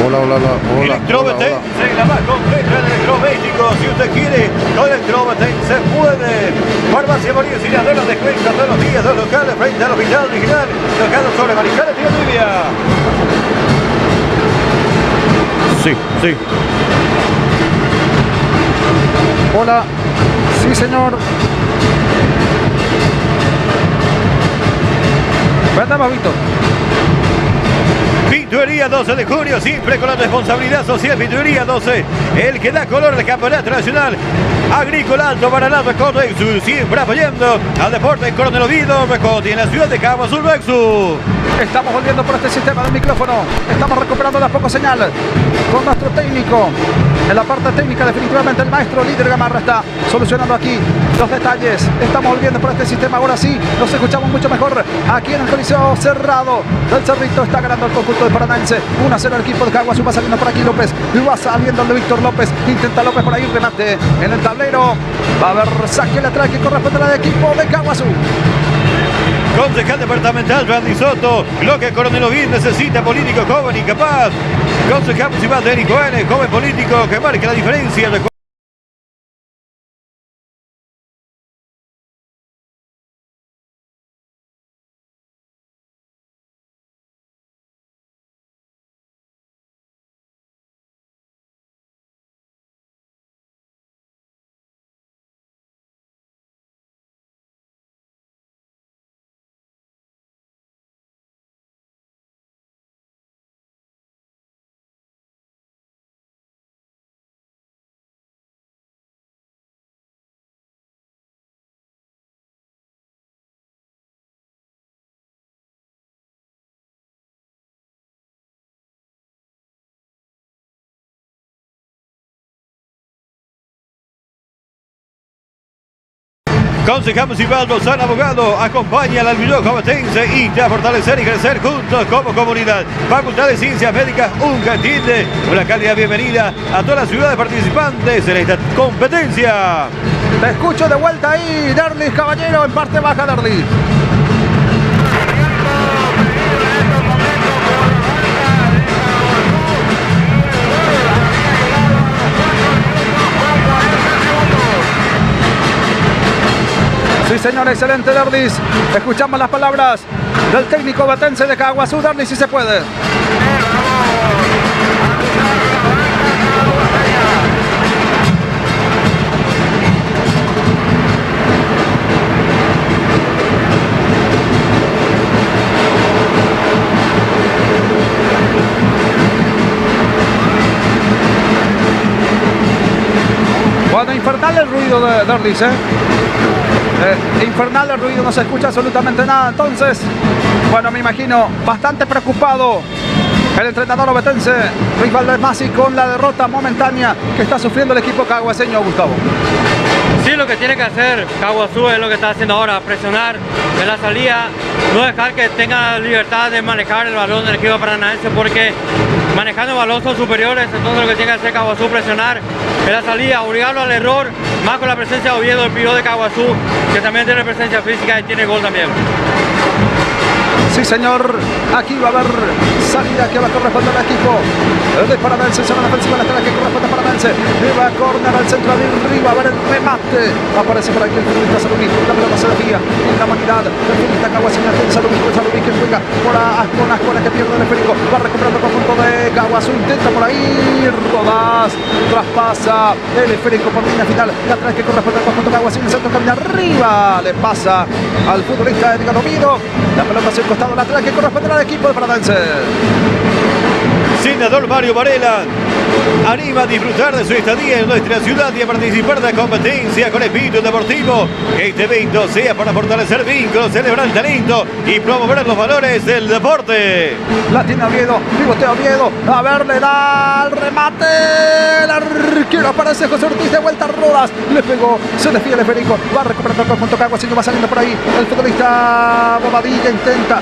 Electrobetense, la más completa de electrodomésticos. Si usted quiere, con Electrobetense puede. Farmacia Morir sin hacer los descuentos todos los días. Dos locales frente al Hospital Original. Locales sobre Mariscal de Bolivia. Sí. Hola. Sí, señor. Vendamos, Víctor. Pinturería 12 de junio, siempre con la responsabilidad social. Pinturería 12, el que da color al campeonato nacional agrícola alto para la Record Rexus, siempre apoyando al deporte en Coronel Oviedo, Record y en la ciudad de Caguazú Rexus. Estamos volviendo por este sistema del micrófono. Estamos recuperando de a poco señal con nuestro técnico. En la parte técnica, definitivamente el maestro líder Gamarra está solucionando aquí los detalles. Estamos volviendo por este sistema. Ahora sí, nos escuchamos mucho mejor aquí en el coliseo cerrado del Cerrito. Está ganando el conjunto de Paranaense 1-0 el equipo de Caguazú. Va saliendo por aquí López. Va saliendo el de Víctor López. Intenta López por ahí, remate en el tablero. Va a haber saque lateral que corresponde al equipo de Caguazú. Concejal departamental Randy Soto, lo que Coronel Oviedo necesita, político joven y capaz. Concejal municipal de Eric Cohen, joven político que marca la diferencia. Concejal municipal Rosana Abogado acompaña al Albillo Jovetense y a fortalecer y crecer juntos como comunidad. Facultad de Ciencias Médicas UNCA tiene una cálida bienvenida a todas las ciudades participantes en esta competencia. Te escucho de vuelta ahí, Derlis Caballero, en parte baja, Derlis. Sí, señor, excelente, Derlis. Escuchamos las palabras del técnico batense de Caguazú. Derlis, si se puede. Bueno, infernal el ruido de Derlis, infernal el ruido, no se escucha absolutamente nada. Entonces, bueno, me imagino bastante preocupado el entrenador ovetense Rivaldo Masi con la derrota momentánea que está sufriendo el equipo caguaseño, Gustavo. Sí, lo que tiene que hacer Caguazú es lo que está haciendo ahora, presionar en la salida, no dejar que tenga libertad de manejar el balón del equipo paranaense, porque manejando el balón son superiores. Entonces lo que tiene que hacer Caguazú, presionar en la salida, obligarlo al error, más con la presencia de Oviedo, el pivot de Caguazú, que también tiene presencia física y tiene gol también. Sí, señor, aquí va a haber salida que va a corresponder al equipo de Paranaense, zona defensiva lateral que corresponde a Paranaense, va a córner al centro de arriba, a ver el remate, aparece por aquí el futbolista Salomí, la pelota se desvía, en la humanidad, el futbolista Caguaseño, Salomí que juega por Ascona que pierde el esférico, va recuperando el conjunto de Caguazú, intenta por ahí, Rodás, traspasa el esférico por línea final, lateral que corresponde al conjunto Caguazú, el centro camina arriba, le pasa al futbolista Edgar Oviedo, la pelota hacia el costado lateral que corresponde al equipo de Paranaense. Senador Mario Varela anima a disfrutar de su estadía en nuestra ciudad y a participar de la competencia con espíritu deportivo. Que este evento sea para fortalecer vínculos, celebrar el talento y promover los valores del deporte. La tiene Oviedo, pivotea Oviedo, a ver, le da el remate, el arquero aparece José Ortiz de vuelta, Rodas, le pegó, se desfía el esférico, va recuperando el conjunto caguaseño, va saliendo por ahí, el futbolista Bobadilla intenta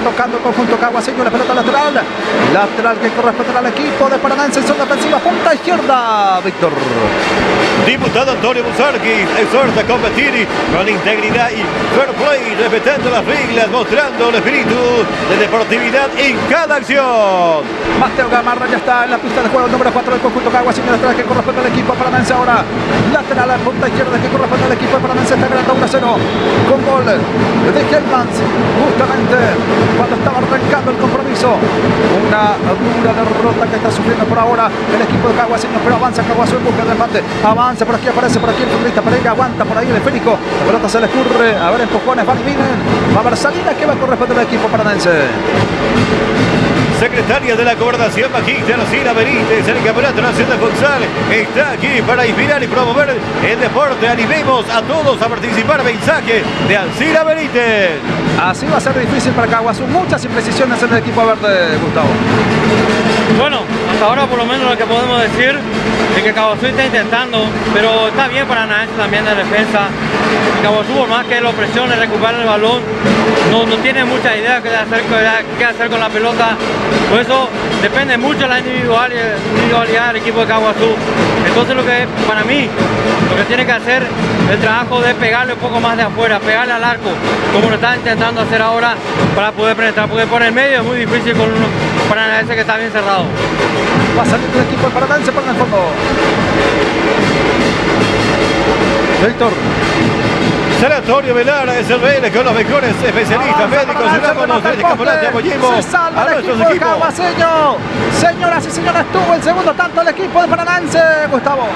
tocando el conjunto caguaseño, la pelota lateral que corresponde al equipo de Paranaense, zona defensiva, punta izquierda, Víctor. Diputado Antonio Busarqui exhorta a competir con integridad y fair play, respetando las reglas, mostrando el espíritu de deportividad en cada acción. Mateo Gamarra ya está en la pista de juego, el número 4 del conjunto Caguasinho, lateral que corresponde al equipo paranaense ahora. Lateral a punta izquierda que corresponde al equipo paranaense, está ganando 1-0 con gol de Hellmans, justamente cuando estaba arrancando el compromiso. Una dura derrota que está sufriendo por ahora el equipo de Caguasinho, pero avanza Caguazú en busca del empate. Avanza por aquí, aparece por aquí el futbolista Pereira, aguanta por ahí el esférico. La pelota se le escurre, a ver, empujones, van y vienen. Va a haber salida que va a corresponder al equipo paranaense. Secretaria de la Gobernación, Magíster Alcira Benítez, el Campeonato Nacional de Futsal está aquí para inspirar y promover el deporte. Animemos a todos a participar. Mensaje de Alcira Benítez. Así va a ser difícil para Caguazú. Muchas imprecisiones en el equipo verde, Gustavo. Bueno, hasta ahora por lo menos lo que podemos decir es que Caguazú está intentando, pero está bien para Paranaense también de defensa. Caguazú, por más que lo presione, recupera el balón, no tiene mucha idea qué hacer con la pelota. Por eso depende mucho de la individualidad del equipo de Caguazú. Entonces lo que para mí, lo que tiene que hacer el trabajo de pegarle un poco más de afuera, pegarle al arco, como lo está intentando hacer ahora para poder penetrar, porque por el medio es muy difícil con uno Paranaense que está bien cerrado. Va a salir el equipo de Paranaense por el fondo. Víctor. San Antonio Velara es el BL con los mejores especialistas médicos. Unámonos desde Campeonato y apoyemos se salva a el nuestros equipo de equipos. Caguasinho. Señoras y señores, tuvo el segundo tanto el equipo de Paranaense, Gustavo.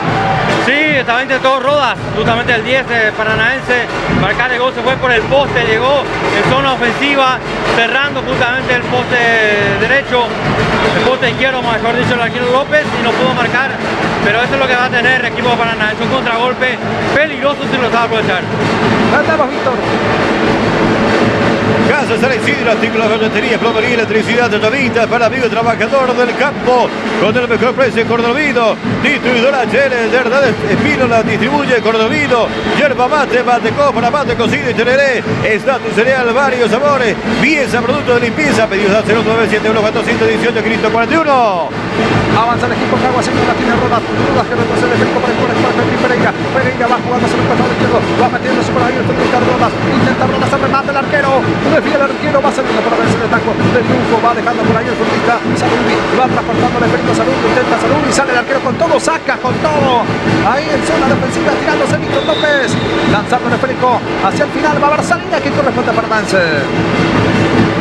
Sí, también intentó Rodas, justamente el 10 de Paranaense, marcar el gol, se fue por el poste, llegó en zona ofensiva, cerrando justamente el poste derecho, el poste izquierdo, mejor dicho, el arquero López, y no pudo marcar, pero eso es lo que va a tener el equipo de Paranaense, un contragolpe peligroso si lo sabe aprovechar. Andamos, Víctor. Casa San Isidro, artículos de ferretería, plomería, electricidad, tratamientos para amigo trabajador del campo con el mejor precio Cordovino. Distribuidora HL de verdad Espínola distribuye Cordovino, yerba mate, mate copra, mate cocido y tereré, estatus cereal, varios sabores, pieza, producto de limpieza, pedidos al 0971-418, Cristo 41. Avanza el equipo Caguasinho, la tiene Rodas que retrocede Federico para el corner, Pereira. Pereira va jugando sobre el costado izquierdo, va metiéndose por ahí el futbolista Rodas, intenta Rodas, se remata el arquero, desvía el arquero, va saliendo para vencer el taco de lujo, va dejando por ahí el futbolista Saludi, va transportando el Federico Saludi, intenta Saludi, sale el arquero con todo, saca con todo, ahí en zona defensiva tirándose Víctor López, lanzando el esférico hacia el final, va a haber salida que corresponde a Paranaense.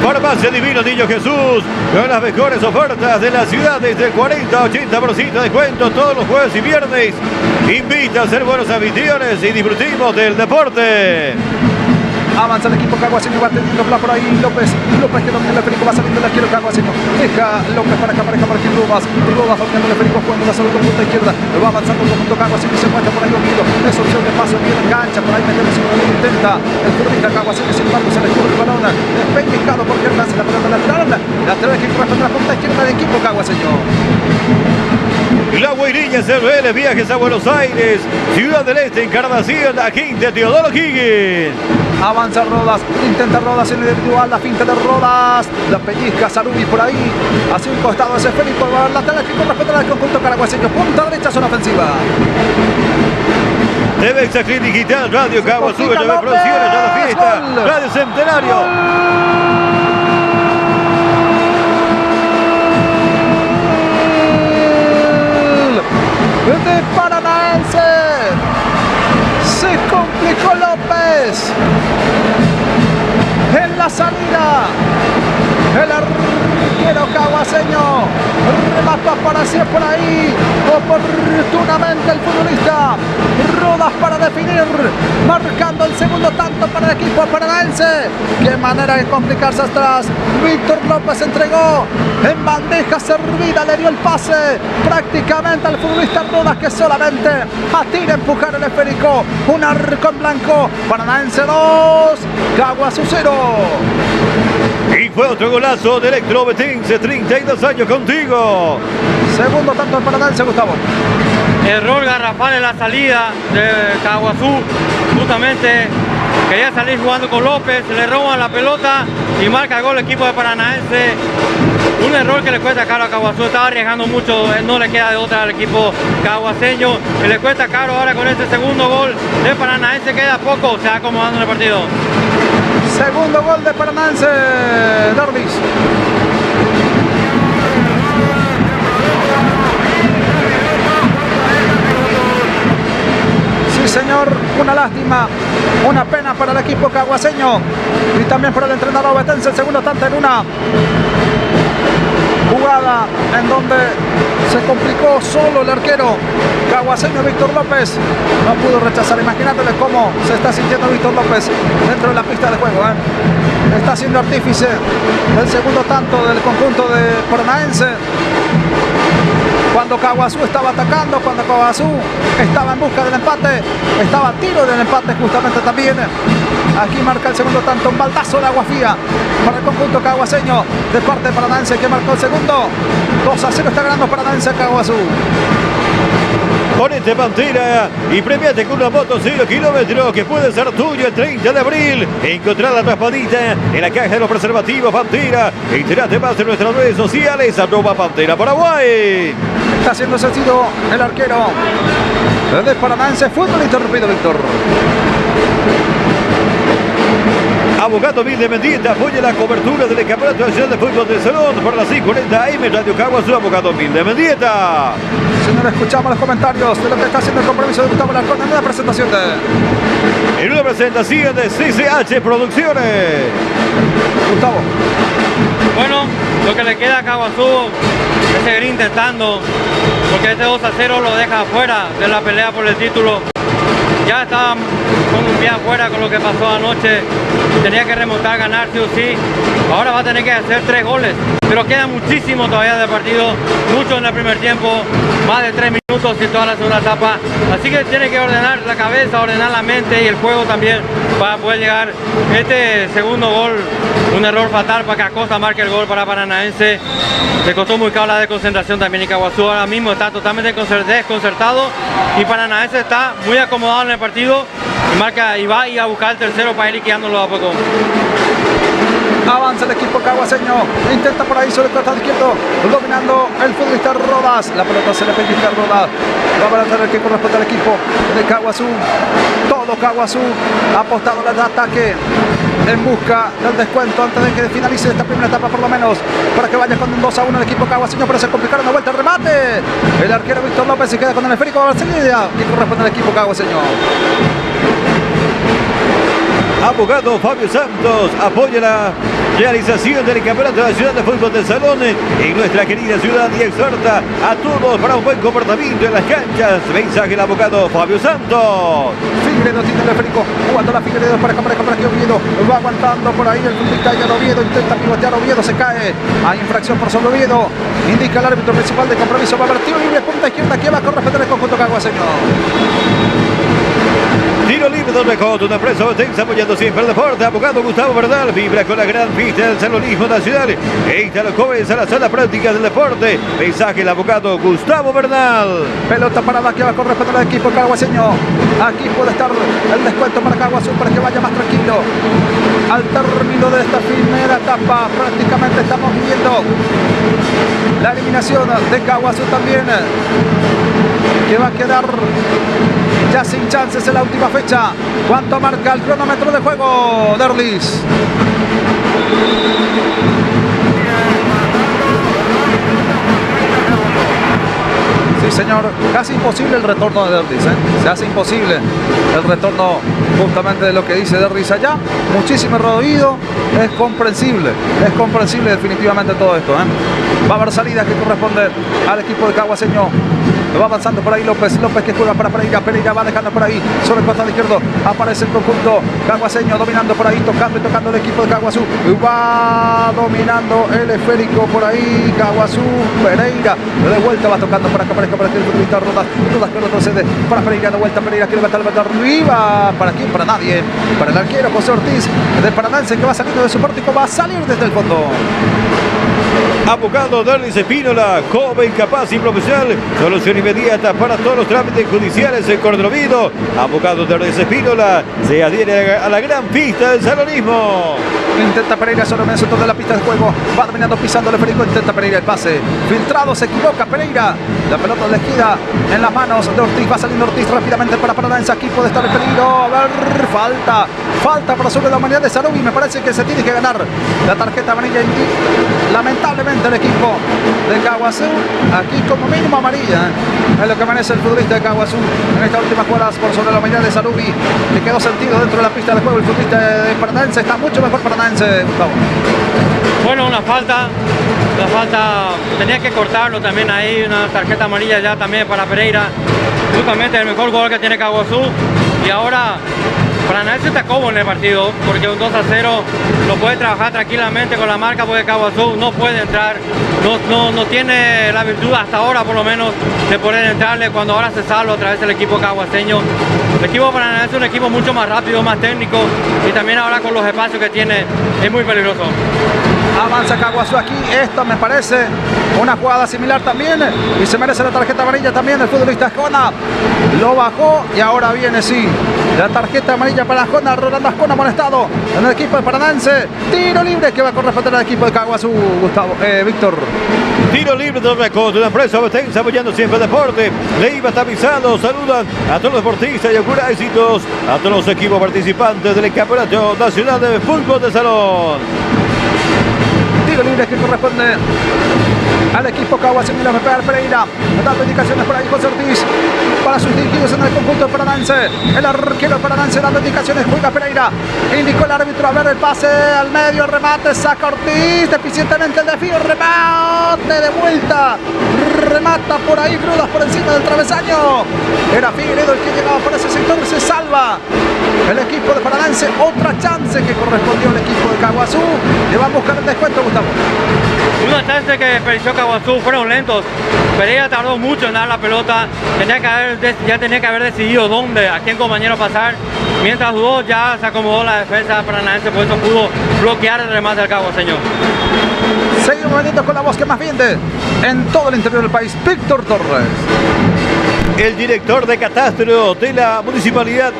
Farmacia Divino Niño Jesús, con las mejores ofertas de la ciudad, desde el 40-80% de descuento todos los jueves y viernes. Invita a ser buenos anfitriones y disfrutemos del deporte. Avanza el equipo Caguasinho, va teniendo por ahí López que domina el esférico, va saliendo el arquero Caguasinho, deja López para acá, por aquí Rodas dominando el esférico, jugando la salud con punta izquierda, va avanzando el conjunto Caguasinho, se encuentra por ahí Ovido, es opción de paso, viene engancha, por ahí metiéndose con el intenta, el futbolista Caguasinho, sin embargo se le cubre el balón, es pellizcado por Hernán, la pelota lateral que corresponde a la punta izquierda del equipo Caguasinho. La Guairiña CBL, viajes a Buenos Aires, Ciudad del Este, Encarnación, agente Teodoro Higgins. Avanza Rodas, intenta Rodas en el individual, la finta de Rodas, la pellizca Saludi por ahí, hacia un costado ese esférico, lateral que corresponde al conjunto Caguasinho, punta derecha, zona ofensiva. TV Exaclin Digital, Radio Caguazú, TV Producciones, Radio Fiesta, Radio Centenario. De Paranaense, se complicó López en la salida, el arquero caguaseño remata para hacia por ahí, oportunamente el futbolista Rodas para definir, marcando el segundo tanto para el equipo paranaense. Qué manera de complicarse atrás. Víctor López entregó en bandeja servida, le dio el pase prácticamente al futbolista Rodas, que solamente atira a empujar el esférico. Un arco en blanco, Paranaense 2, Caguazú 0. Y fue otro golazo de Electro Betense, 32 años contigo. Segundo tanto del Paranaense, Gustavo. Error garrafal en la salida de Caguazú, justamente quería salir jugando con López, le roban la pelota y marca el gol el equipo de Paranaense. Un error que le cuesta caro a Caguazú, estaba arriesgando mucho, no le queda de otra al equipo caguaseño, y le cuesta caro ahora con este segundo gol de Paranaense, queda poco, se va acomodando en el partido. Segundo gol de Paranaense, Dorlis. Sí, señor, una lástima, una pena para el equipo caguaseño y también para el entrenador obetense. El segundo tanto en una jugada en donde se complicó solo el arquero caguaseño Víctor López. No pudo rechazar. Imagínatele cómo se está sintiendo Víctor López dentro de la pista de juego. Está siendo artífice del segundo tanto del conjunto de Paranaense. Cuando Caguazú estaba atacando, cuando Caguazú estaba en busca del empate, estaba a tiro del empate justamente también. Aquí marca el segundo tanto, un baldazo de agua fría para el conjunto caguaseño de parte de Paranaense, que marcó el segundo. 2-0 está ganando Paranaense a Caguazú. Ponete Pantera y premiate con una moto 0 kilómetros que puede ser tuyo el 30 de abril. Encontrá la raspadita en la caja de los preservativos Pantera. Entérate más en nuestras redes sociales, @Pantera Paraguay. Está siendo sencillo el arquero de Paranaense. Fútbol interrumpido, Víctor. Abogado Mil de Mendieta apoya la cobertura del Campeonato Nacional de Fútbol del Salón por las 5:40 AM Radio Caguazú. Abogado Mil de Mendieta. Señores, escuchamos los comentarios de lo que está haciendo el compromiso de Gustavo Alarcón en una presentación de CCH Producciones. Gustavo. Bueno, lo que le queda a Caguazú es seguir intentando, porque este 2-0 lo deja afuera de la pelea por el título. Ya estaba con un pie afuera con lo que pasó anoche, tenía que remontar, ganar sí o sí. Ahora va a tener que hacer 3 goles, pero queda muchísimo todavía del partido, mucho en el primer tiempo, más de 3 minutos y toda la segunda etapa. Así que tiene que ordenar la cabeza, ordenar la mente y el juego también para poder llegar. Este segundo gol, un error fatal para que Acosta marque el gol para Paranaense. Le costó muy caro la desconcentración también, y Caguazú ahora mismo está totalmente desconcertado y Paranaense está muy acomodado en el partido y marca y va a buscar el tercero para ir liquidándolo a poco. Avanza el equipo caguaseño, intenta por ahí sobre el costado izquierdo, dominando el futbolista Rodas. La pelota se le pellizca a Rodas. Va a avanzar el que corresponde al equipo de Caguazú. Todo Caguazú apostado al ataque en busca del descuento antes de que finalice esta primera etapa, por lo menos, para que vaya con un 2-1 el equipo caguaseño, pero se complicaron la vuelta al remate. El arquero Víctor López se queda con el esférico a Barcelona y corresponde al equipo caguaseño. Abogado Fabio Santos apoya la realización del Campeonato Nacional de Fútbol del Salón en nuestra querida ciudad y exhorta a todos para un buen comportamiento en las canchas. Mensaje del abogado Fabio Santos. Figueredo tiene el esférico, jugando la Figueredo para que Oviedo va aguantando por ahí el futbolista ya Oviedo, intenta pivotear, Oviedo se cae. Hay infracción por sobre Oviedo, indica el árbitro principal de compromiso. Va a haber tiro libre, punta izquierda, que va a corresponder el conjunto caguaseño. Tiro libre donde con una empresa obetense apoyando siempre el deporte. Abogado Gustavo Bernal vibra con la gran fiesta del salonismo nacional. Esta lo comienza la sala práctica del deporte. Mensaje el abogado Gustavo Bernal. Pelota parada que va a corresponder al equipo caguaseño. Aquí puede estar el descuento para Caguazú para que vaya más tranquilo. Al término de esta primera etapa prácticamente estamos viviendo la eliminación de Caguazú también, que va a quedar ya sin chances en la última fecha. ¿Cuánto marca el cronómetro de juego, Derlis? Sí, señor, casi imposible el retorno de Derlis, se hace imposible el retorno justamente de lo que dice Derlis allá. Muchísimo ruido, es comprensible definitivamente todo esto, Va a haber salida que corresponde al equipo de caguaseño. Va avanzando por ahí López que juega para Pereira va dejando por ahí sobre el costado izquierdo, aparece el conjunto caguaseño dominando por ahí, tocando el equipo de Caguazú, va dominando el esférico por ahí Caguazú, Pereira de vuelta va tocando para que aparezca para el futbolista Rodas que retrocede para Pereira, de vuelta Pereira quiere levantar arriba, ¿para quién? Para nadie, para el arquero José Ortiz de Paranaense, que va saliendo de su pórtico, va a salir desde el fondo. Abogado Darlis Espínola, joven, capaz y profesional. Solución inmediata para todos los trámites judiciales en Cordrovido. Abogado Darlis Espínola se adhiere a la gran pista del salonismo. Intenta Pereira solo en el centro de la pista de juego. Va dominando, pisándole Federico. Intenta Pereira el pase. Filtrado, se equivoca Pereira. La pelota elegida en las manos de Ortiz. Va saliendo Ortiz rápidamente para Paranaense. Aquí puede estar el peligro. A ver, falta. Falta para sobre la humanidad de Sarubi. Me parece que se tiene que ganar la tarjeta amarilla. Lamentablemente el equipo de Caguazú. Aquí como mínimo amarilla. Es lo que merece el futbolista de Caguazú. En esta última jugada por sobre la humanidad de Sarubi. Que quedó sentido dentro de la pista de juego. El futbolista de Paranaense está mucho mejor Paranaense, Gustavo. Bueno, una falta tenía que cortarlo también ahí, una tarjeta amarilla ya también para Pereira, justamente el mejor jugador que tiene Caguazú, y ahora Paranaense está cómodo en el partido, porque un 2-0 lo puede trabajar tranquilamente con la marca, porque Caguazú no puede entrar, no tiene la virtud hasta ahora por lo menos de poder entrarle cuando ahora se salva otra vez el equipo caguaseño. El equipo Paranaense es un equipo mucho más rápido, más técnico, y también ahora con los espacios que tiene es muy peligroso. Avanza Caguazú aquí, esto me parece una jugada similar también, y se merece la tarjeta amarilla también el futbolista Ascona. Lo bajó y ahora viene, sí, la tarjeta amarilla para Ascona. Rolando Ascona amonestado en el equipo de Paranaense. Tiro libre que va a corresponder al equipo de Caguazú, Gustavo, Víctor. Tiro libre de Record, una empresa obetense apoyando siempre el deporte. Leiva tapizado, saludan a todos los deportistas y augura éxitos a todos los equipos participantes del Campeonato Nacional de Fútbol de Salón. Tiro libre que corresponde al equipo Caguazú. Y la va a pegar Pereira, dando indicaciones por ahí José Ortiz para sus dirigidos en el conjunto de Paranaense. El arquero Paranaense dando indicaciones, juega Pereira, indicó el árbitro a ver el pase al medio, remate, saca Ortiz deficientemente el desvío, remate de vuelta, remata por ahí Rudas por encima del travesaño. Era Figueiredo el que llegaba por ese sector, se salva el equipo de Paranaense. Otra chance que correspondió al equipo de Caguazú. Le va a buscar el descuento, Gustavo. Una chance que desperdició Caguazú, fueron lentos. Pereira tardó mucho en dar la pelota, ya tenía que haber decidido dónde, a quién compañero pasar. Mientras dudó, ya se acomodó la defensa Paranaense, por eso pudo bloquear el remate del caguaseño. Seguimos vendiendo con la voz que más vende en todo el interior del país, Víctor Torres. El director de catastro de la municipalidad,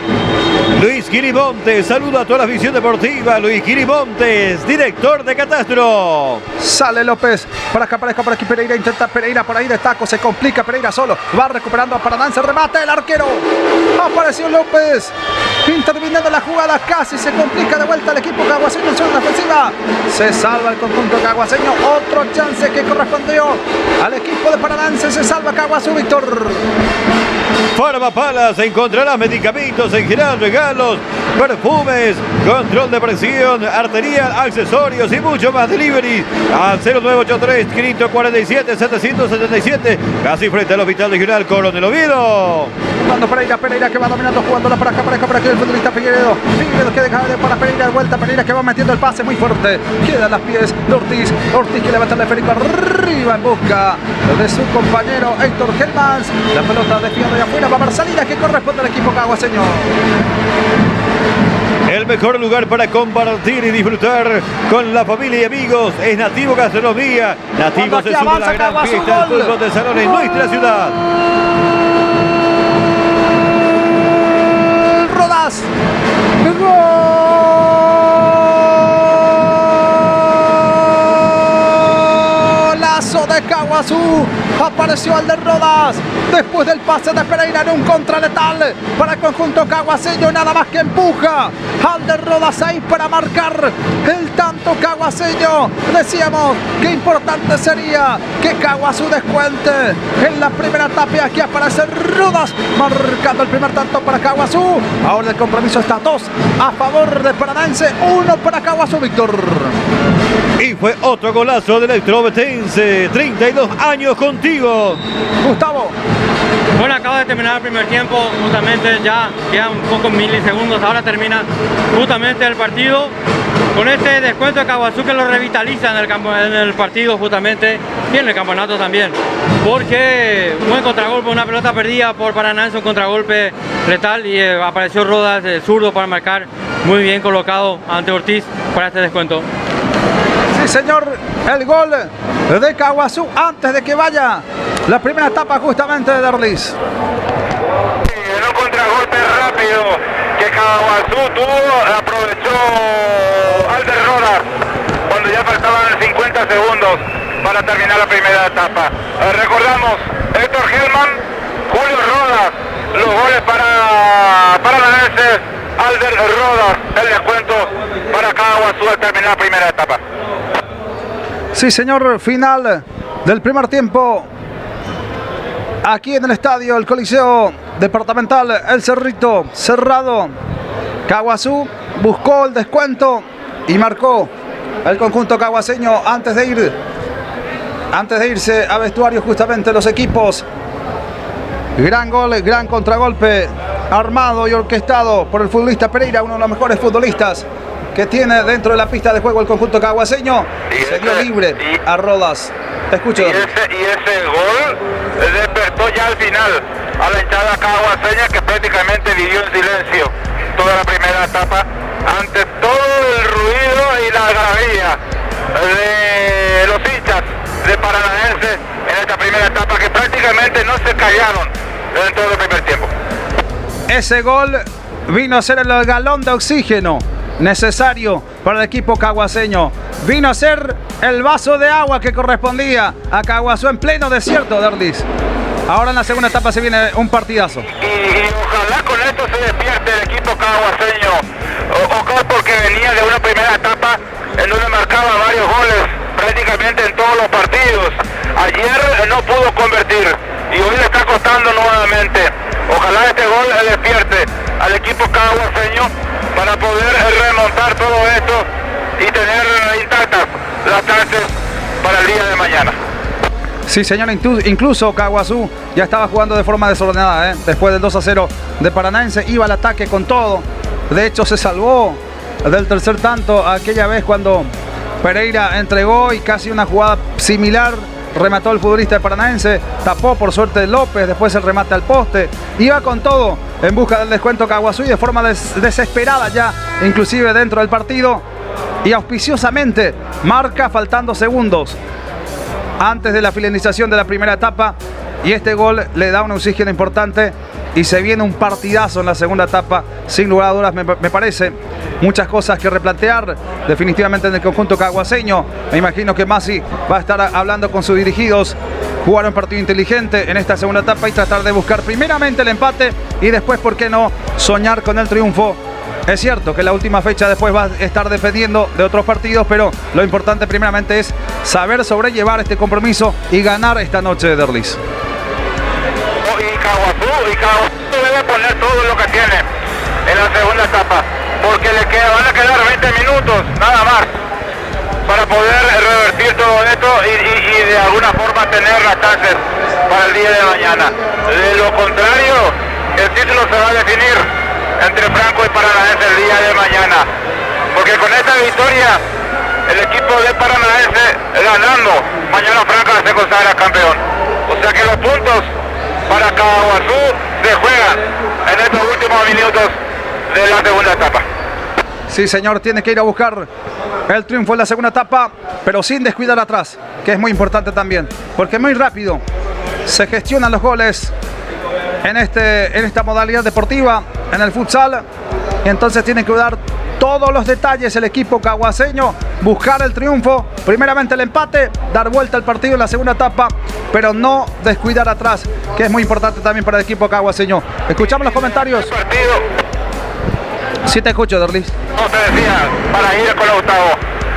Luis Quirimontes, saluda a toda la afición deportiva. Luis Quirimontes, director de catastro. Sale López, para acá, aparezca por aquí Pereira, intenta Pereira por ahí de taco, se complica Pereira solo, va recuperando a Paranaense, remate el arquero, apareció López, interviniendo la jugada, casi se complica de vuelta el equipo caguaseño en zona defensiva, se salva el conjunto caguaseño, otro chance que correspondió al equipo de Paranaense, se salva Caguazú, Víctor. Farmapalas, encontrarás medicamentos en general, regalos, perfumes, control de presión arterial, accesorios y mucho más. Delivery al 0983-547-777, casi frente al Hospital Regional Coronel Oviedo. Jugando Pereira que va dominando, jugándola para acá, por aquí el futbolista Figueiredo que deja para Pereira de vuelta, Pereira que va metiendo el pase muy fuerte, queda a los pies de Ortiz que levanta el esférico arriba en busca de su compañero Héctor Helmans, la pelota desviada de afuera, va a haber salida que corresponde al equipo caguaseño. El mejor lugar para compartir y disfrutar con la familia y amigos es Nativo Gastronomía. Nativo se suma a la gran fiesta del fútbol de salón en nuestra ciudad. Rodas. Golazo de Caguazú. Apareció el de Rodas después del pase de Pereira en un contra letal para el conjunto caguaseño, nada más que empuja al de Rodas ahí para marcar el tanto caguaseño. Decíamos que importante sería que Caguazú descuente en la primera etapa. Aquí aparece Rodas marcando el primer tanto para Caguazú. Ahora el compromiso está 2 a favor de Paranaense, 1 para Caguazú, Víctor. Y fue otro golazo del electrobetense, 32 años contigo, Gustavo. Bueno, acaba de terminar el primer tiempo, justamente ya quedan pocos milisegundos, ahora termina justamente el partido con este descuento de Caguazú que lo revitaliza en el partido justamente y en el campeonato también, porque un buen contragolpe, una pelota perdida por Paranaense, un contragolpe letal y apareció Rodas, el zurdo, para marcar, muy bien colocado ante Ortiz para este descuento. Sí, señor, el gol de Caaguazú antes de que vaya la primera etapa justamente de Derlis. En un contragolpe rápido que Caaguazú tuvo, aprovechó Alder Rodas cuando ya faltaban 50 segundos para terminar la primera etapa. Recordamos, Héctor Hellman, Julio Rodas, los goles para Paranaense, Alder Rodas, el descuento para Caaguazú al terminar la primera etapa. Sí, señor, final del primer tiempo aquí en el estadio, el Coliseo Departamental El Cerrito, cerrado. Caaguazú buscó el descuento y marcó el conjunto caaguaseño antes de irse a vestuario justamente los equipos. Gran gol, gran contragolpe armado y orquestado por el futbolista Pereira, uno de los mejores futbolistas que tiene dentro de la pista de juego el conjunto caaguaseño. Se dio libre a Rodas. Escucho. Y ese gol despertó ya al final a la hinchada caaguaseña, que prácticamente vivió en silencio toda la primera etapa ante todo el ruido y la algarabía de los hinchas de Paranaense en esta primera etapa, que prácticamente no se callaron en todo el primer tiempo. Ese gol vino a ser el galón de oxígeno necesario para el equipo caaguaseño. Vino a ser el vaso de agua que correspondía a Caaguazú en pleno desierto, Derlis. Ahora en la segunda etapa se viene un partidazo. Y ojalá con esto se despierte el equipo caaguaseño, porque venía de una primera etapa en donde marcaba varios goles prácticamente en todos los partidos. Ayer no pudo convertir y hoy le está costando nuevamente. Ojalá este gol despierte al equipo caaguaseño para poder remontar todo esto y tener intactas las chances para el día de mañana. Sí, señor, incluso Caaguazú ya estaba jugando de forma desordenada, después del 2-0 de Paranaense, iba al ataque con todo. De hecho, se salvó del tercer tanto aquella vez cuando Pereira entregó y casi una jugada similar remató el futbolista de Paranaense, tapó por suerte López, después el remate al poste, iba con todo en busca del descuento Caaguazú y de forma desesperada ya, inclusive dentro del partido, y auspiciosamente marca faltando segundos antes de la finalización de la primera etapa, y este gol le da un oxígeno importante y se viene un partidazo en la segunda etapa, sin lugar a dudas. Me parece muchas cosas que replantear definitivamente en el conjunto caaguaseño. Me imagino que Masi va a estar hablando con sus dirigidos, jugar un partido inteligente en esta segunda etapa y tratar de buscar primeramente el empate y después, ¿por qué no?, soñar con el triunfo. Es cierto que la última fecha después va a estar dependiendo de otros partidos, pero lo importante primeramente es saber sobrellevar este compromiso y ganar esta noche de Derlis. Y Caaguazú debe poner todo lo que tiene en la segunda etapa, porque van a quedar 20 minutos nada más para poder revertir todo esto y de alguna forma tener las chances para el día de mañana. De lo contrario, el título se va a definir entre Franco y Paranaense el día de mañana, porque con esta victoria el equipo de Paranaense ganando, mañana Franco se consagra campeón. O sea que los puntos para Caaguazú se juegan en estos últimos minutos de la segunda etapa. Sí, señor, tiene que ir a buscar el triunfo en la segunda etapa, pero sin descuidar atrás, que es muy importante también, porque muy rápido se gestionan los goles en esta modalidad deportiva, en el futsal, y entonces tiene que dar todos los detalles el equipo caaguaseño, buscar el triunfo, primeramente el empate, dar vuelta al partido en la segunda etapa, pero no descuidar atrás, que es muy importante también para el equipo caaguaseño. Escuchamos los comentarios. Sí, te escucho, Derlis. No, te decía, para ir con Gustavo.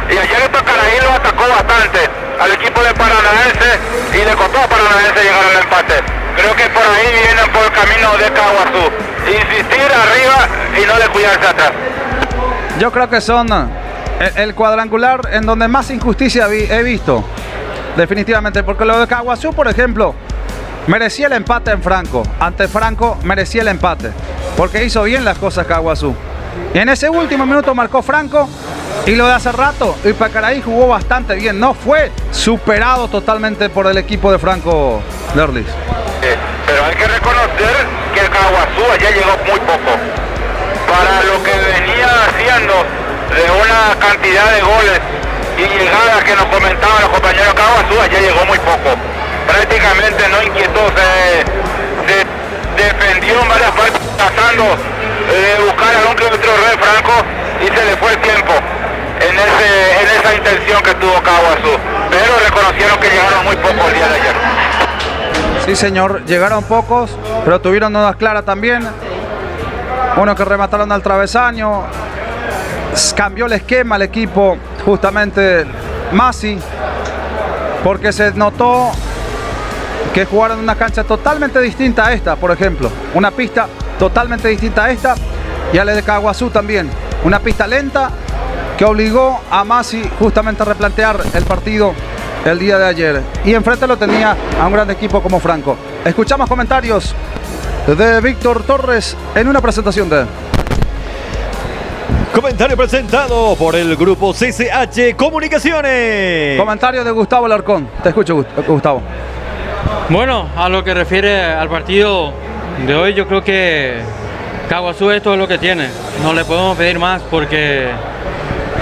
Y ayer estos Caraí lo atacó bastante al equipo de Paranaense y le costó a Paranaense llegar al empate. Creo que por ahí vienen por el camino de Caaguazú. Insistir arriba y no descuidarse atrás. Yo creo que son el cuadrangular en donde más injusticia he visto. Definitivamente, porque lo de Caaguazú, por ejemplo, merecía el empate en Franco. Ante Franco merecía el empate, porque hizo bien las cosas Caaguazú. Y en ese último minuto marcó Franco, y lo de hace rato, Ipacaraí jugó bastante bien. No fue superado totalmente por el equipo de Franco, Derlis. Pero hay que reconocer que Caaguazú allá llegó muy poco. Para lo que venía haciendo de una cantidad de goles y llegada que nos comentaban los compañeros de Caguazú, ayer llegó muy poco. Prácticamente no inquietó, se defendió en varias partes tratando de buscar algún que otro error de Franco y se le fue el tiempo en esa intención que tuvo Caguazú, pero reconocieron que llegaron muy pocos el día de ayer. Sí, señor, llegaron pocos, pero tuvieron unas claras también. Uno que remataron al travesaño. Cambió el esquema el equipo, justamente Masi, porque se notó que jugaron en una cancha totalmente distinta a esta, por ejemplo. Una pista totalmente distinta a esta y a la de Caguazú también. Una pista lenta que obligó a Masi justamente a replantear el partido el día de ayer. Y enfrente lo tenía a un gran equipo como Franco. Escuchamos comentarios de Víctor Torres en una presentación de... Comentario presentado por el grupo CCH Comunicaciones. Comentario de Gustavo Alarcón. Te escucho, Gustavo. Bueno, a lo que refiere al partido de hoy, yo creo que Caguazú esto es lo que tiene. No le podemos pedir más porque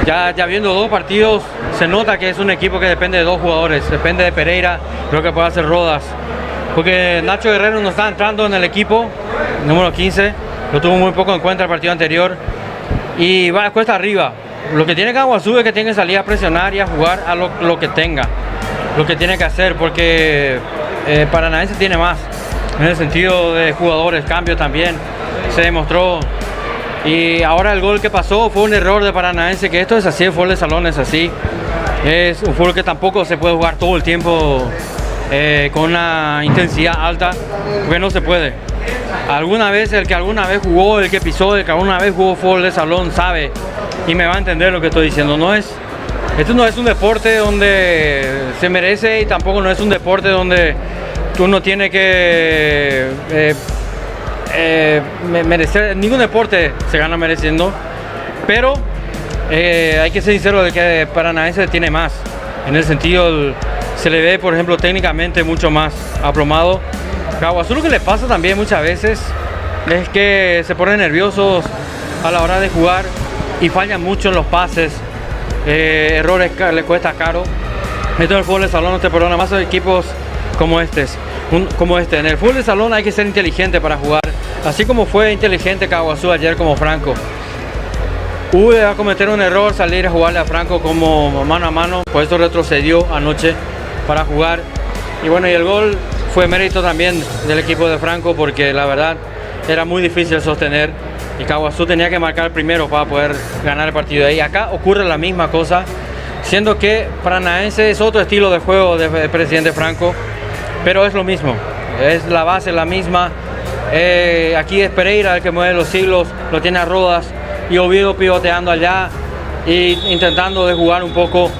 ya viendo dos partidos se nota que es un equipo que depende de dos jugadores. Depende de Pereira, creo que puede hacer Rodas. Porque Nacho Guerrero no está entrando en el equipo, número 15. Lo tuvo muy poco en cuenta el partido anterior. Y va cuesta arriba. Lo que tiene Caguazú es que tiene que salir a presionar y a jugar a lo que tenga. Lo que tiene que hacer porque Paranaense tiene más. En el sentido de jugadores, cambio también. Se demostró. Y ahora el gol que pasó fue un error de Paranaense, que esto es así, el fútbol de salón es así. Es un fútbol que tampoco se puede jugar todo el tiempo con una intensidad alta, porque no se puede. El que alguna vez jugó, el que pisó, el que alguna vez jugó fútbol de salón sabe y me va a entender lo que estoy diciendo. Esto no es un deporte donde se merece y tampoco no es un deporte donde uno tiene que merecer. Ningún deporte se gana mereciendo, pero hay que ser sincero de que Paranaense tiene más. En el sentido, se le ve, por ejemplo, técnicamente mucho más aplomado. Caguazú lo que le pasa también muchas veces es que se ponen nerviosos a la hora de jugar y fallan mucho en los pases. Errores le cuesta caro. Esto en el fútbol de salón no te perdona más equipos como este. En el fútbol de salón hay que ser inteligente para jugar, así como fue inteligente Caguazú ayer como Franco. Va a cometer un error, salir a jugarle a Franco como mano a mano, por eso retrocedió anoche para jugar. Y bueno, y el gol fue mérito también del equipo de Franco porque la verdad era muy difícil sostener y Caguazú tenía que marcar primero para poder ganar el partido. Y acá ocurre la misma cosa, siendo que Paranaense es otro estilo de juego del presidente Franco, pero es lo mismo, es la base la misma. Aquí es Pereira el que mueve los hilos, lo tiene a Rodas y Oviedo pivoteando allá e intentando de jugar un poco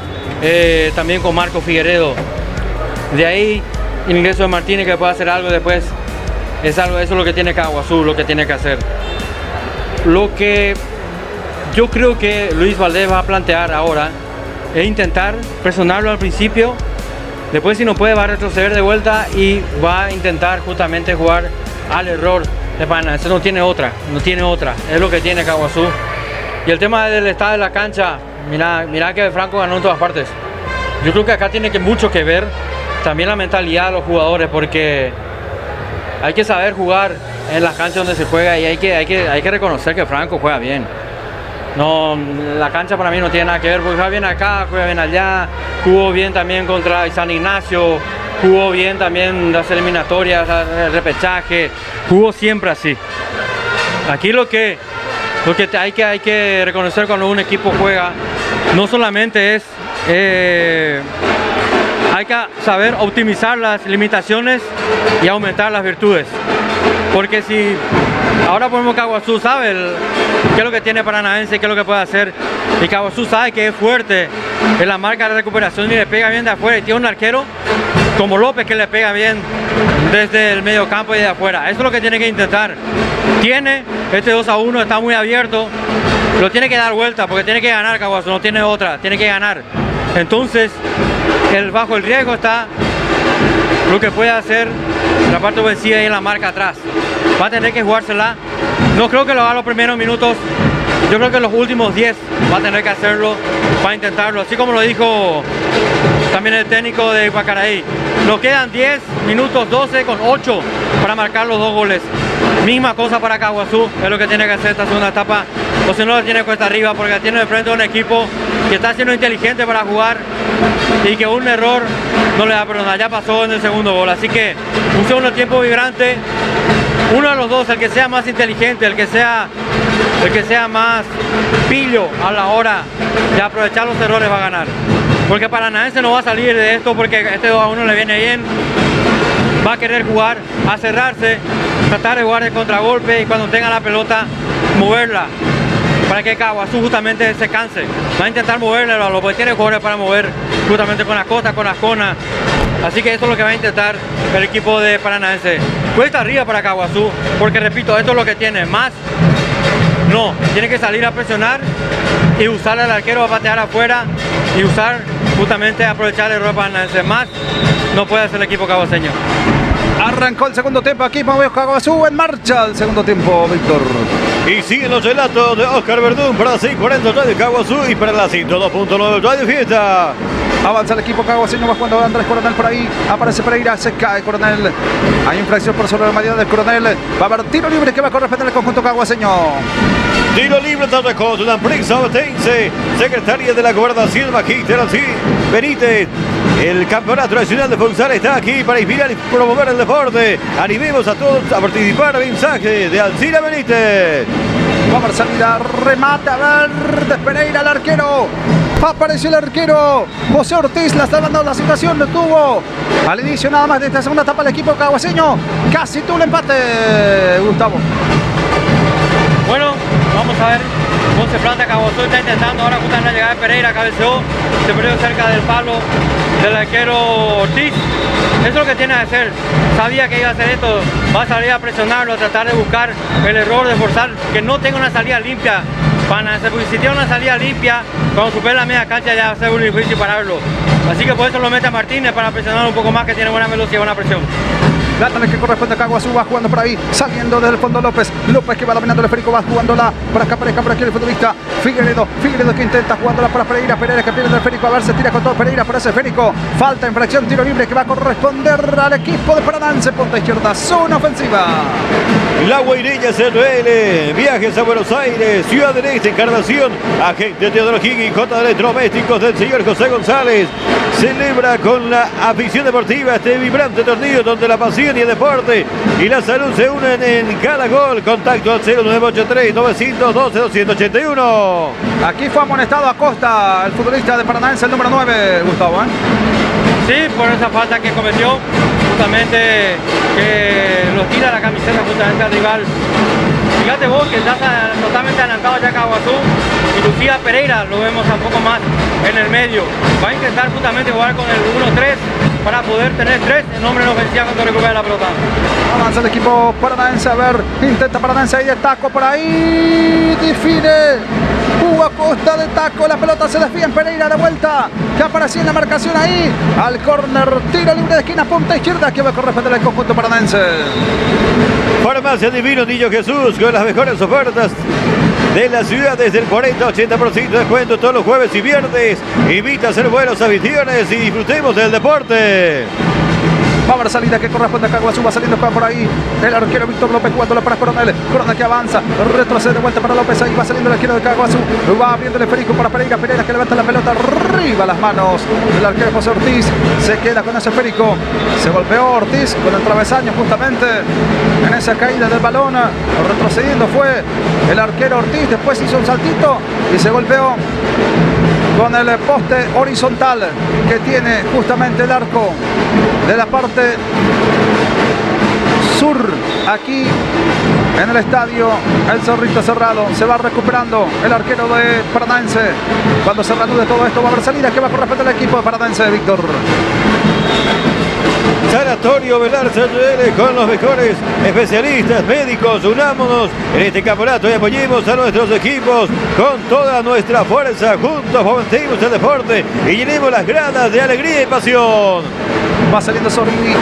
también con Marco Figueredo. De ahí el ingreso de Martínez que puede hacer algo después. Eso es lo que tiene Caguazú, lo que tiene que hacer. Lo que yo creo que Luis Valdés va a plantear ahora es intentar presionarlo al principio. Después, si no puede, va a retroceder de vuelta y va a intentar justamente jugar al error de Paranaense. No tiene otra. Es lo que tiene Caguazú. Y el tema del estado de la cancha, mira que Franco ganó en todas partes. Yo creo que acá tiene mucho que ver también la mentalidad de los jugadores, porque hay que saber jugar en las canchas donde se juega y hay que reconocer que Franco juega bien. No, la cancha para mí no tiene nada que ver, porque juega bien acá, juega bien allá, jugó bien también contra San Ignacio, jugó bien también las eliminatorias, el repechaje, jugó siempre así. Aquí lo que hay que reconocer cuando un equipo juega, no solamente es hay que saber optimizar las limitaciones y aumentar las virtudes. Porque si ahora ponemos Caguazú, sabe qué es lo que tiene Paranaense, qué es lo que puede hacer. Y Caguazú sabe que es fuerte en la marca de recuperación y le pega bien de afuera. Y tiene un arquero como López que le pega bien desde el medio campo y de afuera. Eso es lo que tiene que intentar. Este 2-1 está muy abierto. Lo tiene que dar vuelta porque tiene que ganar Caguazú, no tiene otra, tiene que ganar. Entonces, bajo el riesgo está lo que puede hacer la parte ofensiva y en la marca atrás. va a tener que jugársela. No creo que lo haga los primeros minutos. Yo creo que los últimos 10 va a tener que hacerlo para intentarlo. Así como lo dijo también el técnico de Pacaraí. Nos quedan 10 minutos, 12 con 8 para marcar los 2 goles. Misma cosa para Caguazú, es lo que tiene que hacer esta segunda etapa. O si no, lo tiene cuesta arriba porque tiene de frente a un equipo que está siendo inteligente para jugar y que un error no le da perdona. Ya pasó en el segundo gol. Así que un segundo tiempo vibrante. Uno de los dos, el que sea más inteligente, el que sea más pillo a la hora de aprovechar los errores va a ganar. Porque Paranaense no va a salir de esto porque este 2-1 le viene bien. Va a querer jugar, a cerrarse, tratar de jugar de contragolpe y cuando tenga la pelota, moverla. Para que Caguazú justamente se canse. Va a intentar moverle a los que tiene jugadores para mover justamente con las costas, con las conas. Así que esto es lo que va a intentar el equipo de Paranaense. Cuesta arriba para Caguazú, porque repito, esto es lo que tiene. Más, no, tiene que salir a presionar y usar al arquero a patear afuera y usar justamente aprovechar el error de Paranaense. Más, no puede hacer el equipo caguaseño. Arrancó el segundo tiempo aquí, Caguazú en marcha. El segundo tiempo, Víctor. Y siguen los relatos de Oscar Verdún para la 640 Radio Caguazú y para la 102.9 Radio Fiesta. Avanza el equipo caguaseño, va jugando Andrés Coronel por ahí. Aparece Pereira, se cae Coronel. Hay infracción por sobre la medida del Coronel. Va a haber tiro libre que va a corresponder al conjunto caguaseño. Tiro libre tanto con la prensa obetense. Secretaria de la Gobernación, Magíster Alcí Benítez. El Campeonato Nacional de Futsal está aquí para inspirar y promover el deporte. Animemos a todos a participar. Mensaje de Alcina Benítez. Va a haber salida, remata, a ver, de Pereira el arquero. Apareció el arquero José Ortiz, la está dando la situación, lo tuvo al inicio nada más de esta segunda etapa el equipo caguaseño. Casi tuvo el empate, Gustavo. Bueno, vamos a ver cómo se planta Caguazú. Está intentando ahora justamente la llegada de Pereira, cabeceó, se perdió cerca del palo del arquero Ortiz. Eso es lo que tiene que hacer. Sabía que iba a hacer esto, va a salir a presionarlo, a tratar de buscar el error, de forzar, que no tenga una salida limpia. Porque si tiene una salida limpia, cuando supere la media cancha ya va a ser muy difícil pararlo. Así que por eso lo mete a Martínez para presionar un poco más, que tiene buena velocidad y buena presión. Lateral que corresponde a Caguazú, va jugando por ahí, saliendo desde el fondo López que va dominando el esférico, va jugándola para acá, por aquí el futbolista Figueredo que intenta jugándola para Pereira que pierde el esférico, a ver, se tira con todo Pereira por ese esférico, falta infracción, tiro libre que va a corresponder al equipo de Paranaense, punta izquierda, zona ofensiva. La Guaireña CRL, viajes a Buenos Aires, Ciudad del Este, Encarnación, agente Teodoro Higui, J de Electrodomésticos del señor José González, celebra con la afición deportiva este vibrante torneo donde la pasión y el deporte y la salud se unen en cada gol. Contacto al 0983 912 281. Aquí fue amonestado Acosta, el futbolista de Paranaense, el número 9, Gustavo. Sí, por esa falta que cometió, justamente que lo tira la camiseta justamente al rival. Fíjate vos que está totalmente adelantado ya Caguazú y Lucía Pereira lo vemos un poco más en el medio. Va a intentar justamente jugar con el 1-3 para poder tener 3 en hombre en ofensiva cuando recupere la pelota. Avanza el equipo Paranaense, a ver, intenta Paranaense ahí de taco por ahí, define. Hugo Acosta de taco, la pelota se desvía en Pereira de vuelta, que apareció en la marcación ahí, al córner, tiro libre de esquina, punta izquierda, que va a corresponder al conjunto Paranaense. Farmacia Divino Niño Jesús, con las mejores ofertas de la ciudad, desde el 40-80% de descuento todos los jueves y viernes. Invita a hacer buenos anfitriones y disfrutemos del deporte. Va a haber salida que corresponde a Caguazú, va saliendo por ahí el arquero Víctor López jugándola para Coronel que avanza, retrocede de vuelta para López, ahí va saliendo el arquero de Caguazú, va abriendo el esférico para Pereira que levanta la pelota arriba las manos, el arquero José Ortiz se queda con ese esférico, se golpeó Ortiz con el travesaño justamente en esa caída del balón, retrocediendo fue el arquero Ortiz, después hizo un saltito y se golpeó con el poste horizontal que tiene justamente el arco de la parte sur aquí en el estadio El Zorrito Cerrado. Se va recuperando el arquero de Paranaense. Cuando se reanude todo esto va a haber salida que va a corresponder al equipo de Paranaense, Víctor. Sanatorio Velar CRL, con los mejores especialistas médicos. Unámonos en este campeonato y apoyemos a nuestros equipos con toda nuestra fuerza. Juntos fomentemos el deporte y llenemos las gradas de alegría y pasión. Va saliendo Sorini.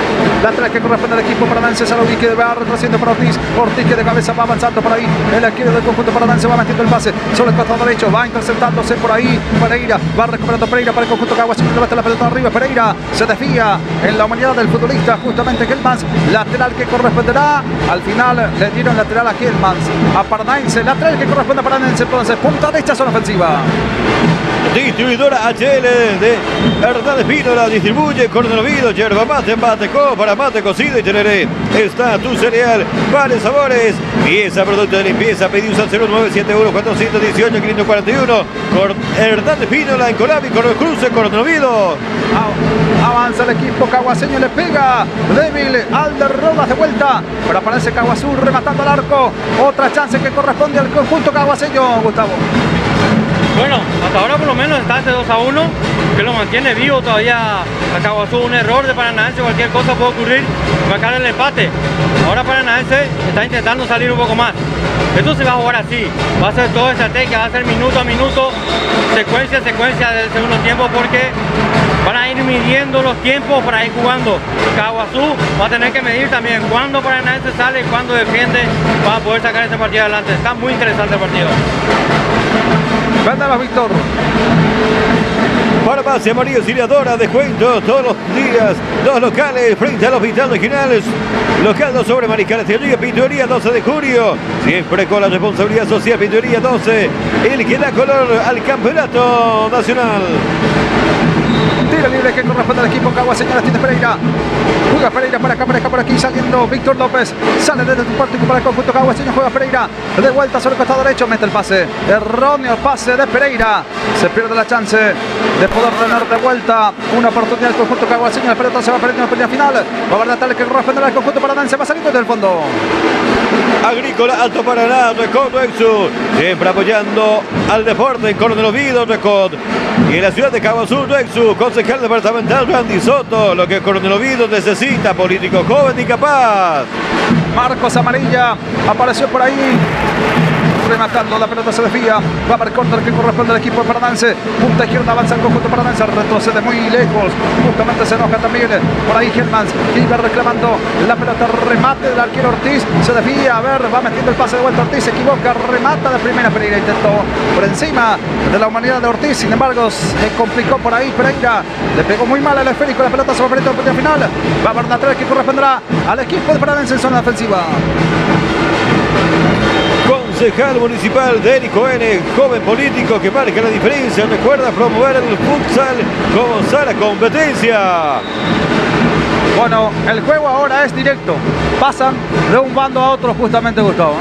Lateral que corresponde al equipo paranaense. Saludí que va retrocediendo para Ortiz. Ortiz que de cabeza va avanzando por ahí. El arquero del conjunto paranaense va metiendo el pase sobre el costado derecho. Va interceptándose por ahí. Pereira va recuperando Pereira para el conjunto Caguaseño. Levanta la pelota arriba. Pereira se desvía en la humanidad del futbolista. Justamente Helmans. Lateral que corresponderá. Al final le dieron lateral a Helmans. A Paranaense. Lateral que corresponde a Paranaense. Entonces, punta derecha, zona ofensiva. Distribuidora HL de Hernández Pínola distribuye cordón oído, yerba mate, mateco para mate cocido y tereré. Está tu cereal, vale sabores. Pieza, producto de limpieza, pedidos al 0971 418 541. Hernández Pínola en Colabi, Cordón Cruce, cordón oído. Avanza el equipo caguaseño, le pega débil Alder Rodas de vuelta, pero aparece Caguazú rematando al arco. Otra chance que corresponde al conjunto caguaseño, Gustavo. Bueno, hasta ahora por lo menos está ese 2-1, que lo mantiene vivo todavía a Caguazú. Un error de Paranaense, cualquier cosa puede ocurrir, marcar el empate. Ahora Paranaense está intentando salir un poco más. Esto se va a jugar así, va a ser toda estrategia, va a ser minuto a minuto, secuencia a secuencia del segundo tiempo, porque van a ir midiendo los tiempos para ir jugando. Caguazú va a tener que medir también cuándo Paranaense sale y cuándo defiende para poder sacar este partido adelante. Está muy interesante el partido. Vendaba Víctor. Farmacia María Auxiliadora, descuentos todos los días, dos locales frente al Hospital Regional, local 2 sobre Mariscal Estrella, Pinturía 12 de julio, siempre con la responsabilidad social. Pinturía 12, el que da color al campeonato nacional. Tiro libre que corresponde al equipo caguaseño. La tiene Pereira. Juega Pereira para acá, por aquí saliendo Víctor López. Sale desde tu partido para el conjunto caguaseño. Juega Pereira. De vuelta sobre el costado derecho. Mete el pase. Erróneo el pase de Pereira. Se pierde la chance de poder tener de vuelta una oportunidad el conjunto caguaseño. La pelota se va perdiendo en la pelea final. Va a haber la tal que corresponde al conjunto paranaense. Va saliendo desde el fondo. Agrícola Alto Paraná, Recod Exu, siempre apoyando al deporte en Coronel Oviedo, Recod. Y en la ciudad de Caguazú, Exu, concejal departamental Randy Soto, lo que Coronel Oviedo necesita, político joven y capaz. Marcos Amarilla apareció por ahí. Rematando, la pelota se desvía. Va a haber córner que corresponde al equipo paranaense. Punta izquierda avanza el conjunto paranaense. Retrocede muy lejos. Justamente se enoja también por ahí Helmans, que iba reclamando la pelota. Remate del arquero Ortiz. Se desvía. A ver, va metiendo el pase de vuelta. Ortiz se equivoca. Remata de primera. Pereira intentó por encima de la humanidad de Ortiz. Sin embargo, se complicó por ahí. Pereira le pegó muy mal al esférico. La pelota se va a perder en el final. Va a haber lateral que corresponderá al equipo de paranaense en zona defensiva. Concejal municipal Dérico N, joven político que marca la diferencia. Recuerda promover el futsal como sana competencia. Bueno, el juego ahora es directo. Pasan de un bando a otro justamente, Gustavo.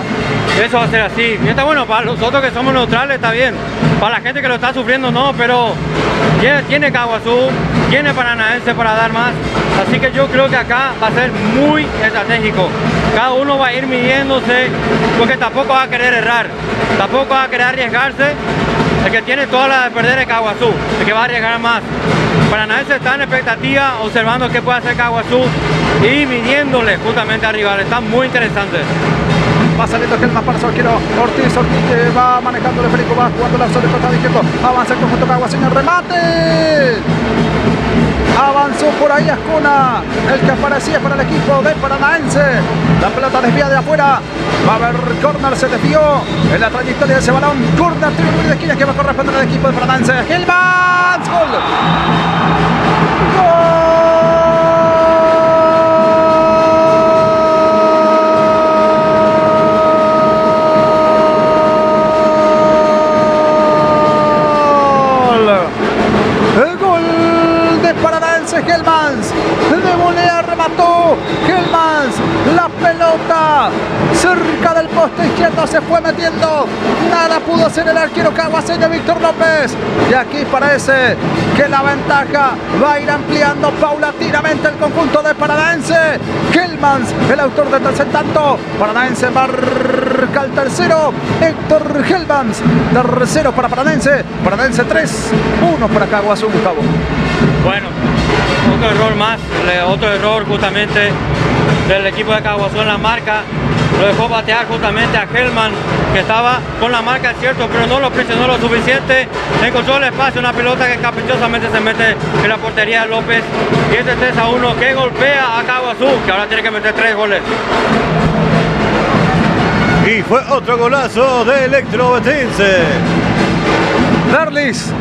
Eso va a ser así. Y está bueno, para nosotros que somos neutrales está bien. Para la gente que lo está sufriendo no, pero tiene Caguazú, tiene Paranaense para dar más. Así que yo creo que acá va a ser muy estratégico. Cada uno va a ir midiéndose, porque tampoco va a querer errar, tampoco va a querer arriesgarse. El que tiene toda la de perder es Caguazú, el que va a arriesgar más. Paranaense está en expectativa, observando qué puede hacer Caguazú y midiéndole justamente al rival. Está muy interesante. Va saliendo Helmans para su arquero Ortiz. Ortiz que va manejando el esférico, va jugando la sobre el costado izquierdo. Avanza el conjunto caguaseño. ¡Remate! Avanzó por ahí Ascuna, el que aparecía para el equipo de Paranaense. La pelota desvía de afuera. Va a haber córner, se desvió en la trayectoria de ese balón. Córner, tiro libre de esquina que va a corresponder al equipo de Paranaense. Helmans, gol. ¡Gol! Helmans, de volea remató Helmans, la pelota cerca del poste izquierdo se fue metiendo, nada pudo hacer el arquero caguaseño Víctor López, y aquí parece que la ventaja va a ir ampliando paulatinamente el conjunto de Paranaense. Helmans, el autor del tercer tanto. Paranaense marca el tercero, Héctor Helmans, tercero para Paranaense. Paranaense 3-1 para Caguazú, Gustavo. Bueno, otro error más, otro error justamente del equipo de Caguazú en la marca. lo dejó batear justamente a Hellman, que estaba con la marca, es cierto, pero no lo presionó lo suficiente, encontró el espacio, una pelota que caprichosamente se mete en la portería de López, y este 3-1 que golpea a Caguazú, que ahora tiene que meter 3 goles. Y fue otro golazo de Electrovetense. Darlis.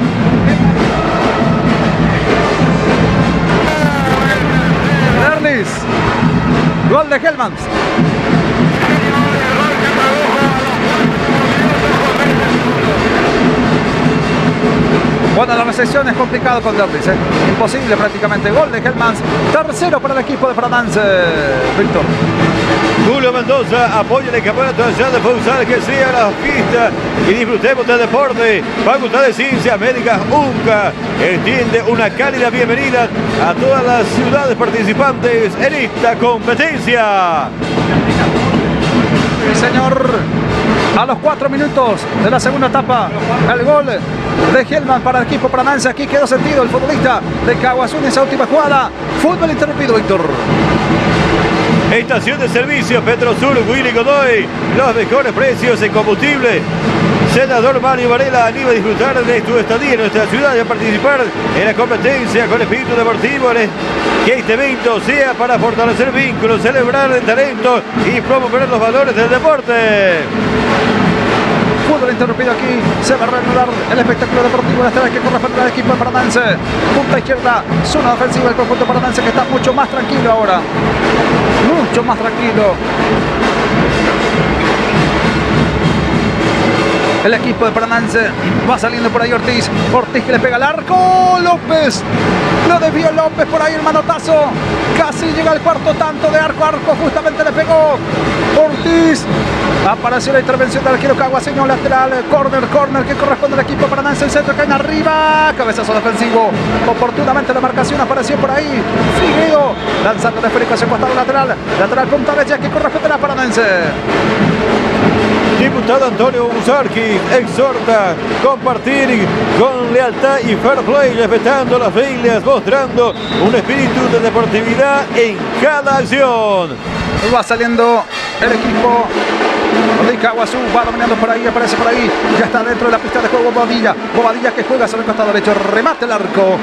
Darlis. Gol de Hellman. Bueno, la recepción es complicado con Darlis, imposible prácticamente. Gol de Hellman. Tercero para el equipo de Paranense, Víctor. Julio Mendoza apoya el campeonato nacional de futsal, que siga la pista y disfrutemos del deporte. Facultad de Ciencias Médicas UNCA extiende una cálida bienvenida a todas las ciudades participantes en esta competencia. Sí, señor. A los 4 minutos de la segunda etapa, el gol de Hellman para el equipo paranense. Aquí quedó sentido el futbolista de Caguazú en esa última jugada. Fútbol interrumpido, Víctor. Estación de servicio Petrosur Willy Godoy, los mejores precios en combustible. Senador Mario Varela anima a disfrutar de tu estadía en nuestra ciudad y a participar en la competencia con espíritu deportivo. Que este evento sea para fortalecer vínculos, celebrar el talento y promover los valores del deporte. Fútbol interrumpido aquí, se va a reanudar el espectáculo deportivo de esta que corresponde al equipo de Paranense. Punta izquierda, zona ofensiva del conjunto paranense, que está mucho más tranquilo ahora. Mucho más tranquilo. El equipo de Paranense va saliendo por ahí Ortiz. Ortiz que le pega al arco. López. Lo desvió López por ahí el manotazo. Casi llega al cuarto tanto de arco a arco. Justamente le pegó Ortiz. Apareció la intervención del arquero caguaseño lateral. Corner que corresponde al equipo paranense. El centro cae arriba. Cabezazo defensivo. Oportunamente la marcación apareció por ahí. Figueiredo lanzando el esférico hacia el costado lateral. Lateral punta derecha que corresponde a la Paranense. Diputado Antonio Busarqui exhorta compartir con lealtad y fair play, respetando las reglas, mostrando un espíritu de deportividad en cada acción. Va saliendo el equipo de Caguazú, va dominando por ahí, aparece por ahí, ya está dentro de la pista de juego Bobadilla. Bobadilla que juega sobre el costado derecho, remate el arco,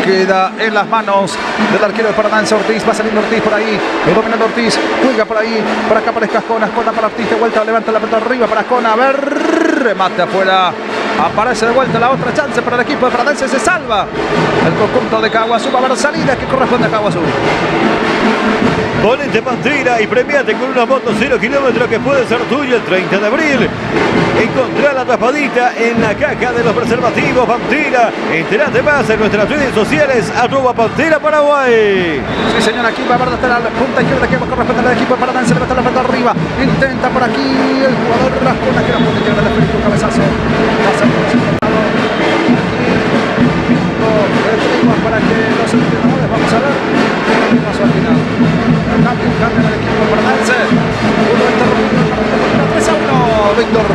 queda en las manos del arquero de Paranense Ortiz. Va saliendo Ortiz por ahí, dominando Ortiz, juega por ahí, por acá aparece Ascona, Ascona para Ortiz, de vuelta, levanta la pelota arriba para Ascona, a ver, remate afuera. Aparece de vuelta la otra chance para el equipo de Paranense, se salva el conjunto de Caguazú. Va a haber salida que corresponde a Caguazú. Ponete Pantera y premiate con una moto 0 kilómetros que puede ser tuya el 30 de abril. Encontrá la tapadita en la caja de los preservativos Pantera. Enterate más en nuestras redes sociales @Pantera Paraguay. Sí, señor, aquí va a haber lateral, punta izquierda que va a corresponder al equipo de Paranense. Le mete la pelota arriba, intenta por aquí el jugador Rascona, que no puede llegar al espíritu, cabezazo. Va a ser interceptado. Aquí para que los entrenadores, vamos a ver qué pasó al final. Cambio en el equipo de Paranense. Uno interrumpido, 3-1, Víctor.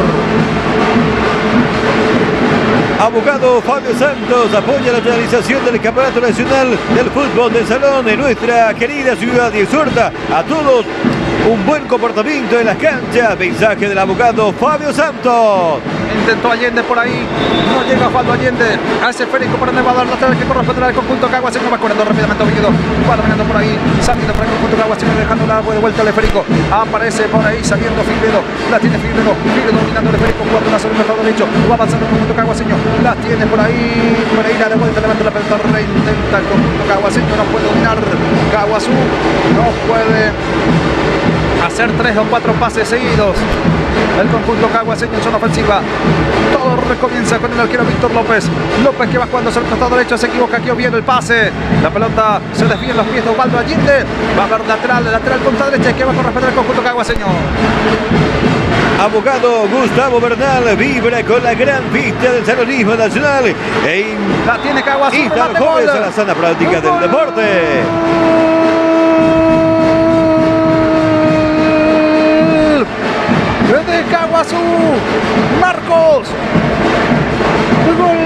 Abogado Fabio Santos apoya la realización del Campeonato Nacional del Fútbol de Salón en nuestra querida ciudad y exhorta a todos un buen comportamiento en las canchas. Mensaje del abogado Fabio Santos. Intentó Allende por ahí, no llega Osvaldo Allende a ese esférico para Nevada, lateral que corresponde al conjunto caguaseño. Va corriendo rápidamente Oviedo, va dominando por ahí, saliendo para el conjunto caguaseño, dejando la de vuelta al esférico. Aparece por ahí saliendo Figueiredo, la tiene Figueiredo dominando el esférico, jugando la sobre el lado derecho, va avanzando el conjunto caguaseño, la tiene por ahí la de vuelta, levanta la pelota, reintenta el conjunto caguaseño, no puede dominar Caguazú, no puede hacer 3 o 4 pases seguidos. El conjunto caguaseño en zona ofensiva. Todo recomienza con el arquero Víctor López. López que va jugando sobre el costado derecho, se equivoca aquí Oviedo el pase. La pelota se desvía en los pies de Osvaldo Allende. Va a haber lateral punta derecha que va a corresponder al conjunto caguaseño. Abogado Gustavo Bernal vibra con la gran pista del salonismo nacional. La tiene Caguazú. Instar jóvenes a la sana práctica del deporte. De Caguazú, Marcos. Gol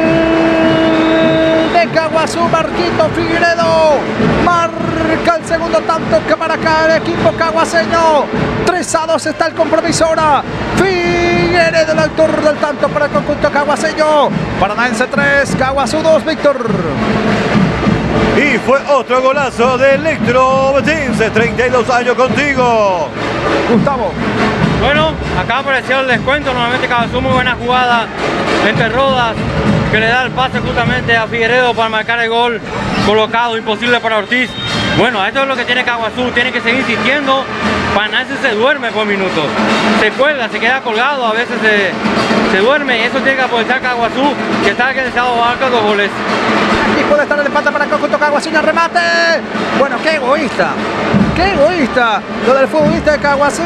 de de Caguazú. Marquito Figueiredo marca el segundo tanto que para acá el equipo caguaseño. 3-2 está el compromiso ahora. Figueiredo, el autor del tanto para el conjunto caguaseño. Paranaense 3, Caguazú 2, Víctor. Y fue otro golazo de Electro Betense, 32 años contigo. Gustavo. Bueno, acá apareció el descuento, nuevamente Caguazú, muy buena jugada entre Rodas, que le da el pase justamente a Figueiredo para marcar el gol, colocado, imposible para Ortiz. Bueno, esto es lo que tiene Caguazú, tiene que seguir insistiendo. Paranaense se duerme por minutos, se cuelga, se queda colgado, a veces se duerme, y eso tiene que aprovechar Caguazú, que está alcanzado marca 2 goles. Y puede estar el empate para el conjunto caguaseño, remate. Bueno, qué egoísta lo del futbolista de Caguazú.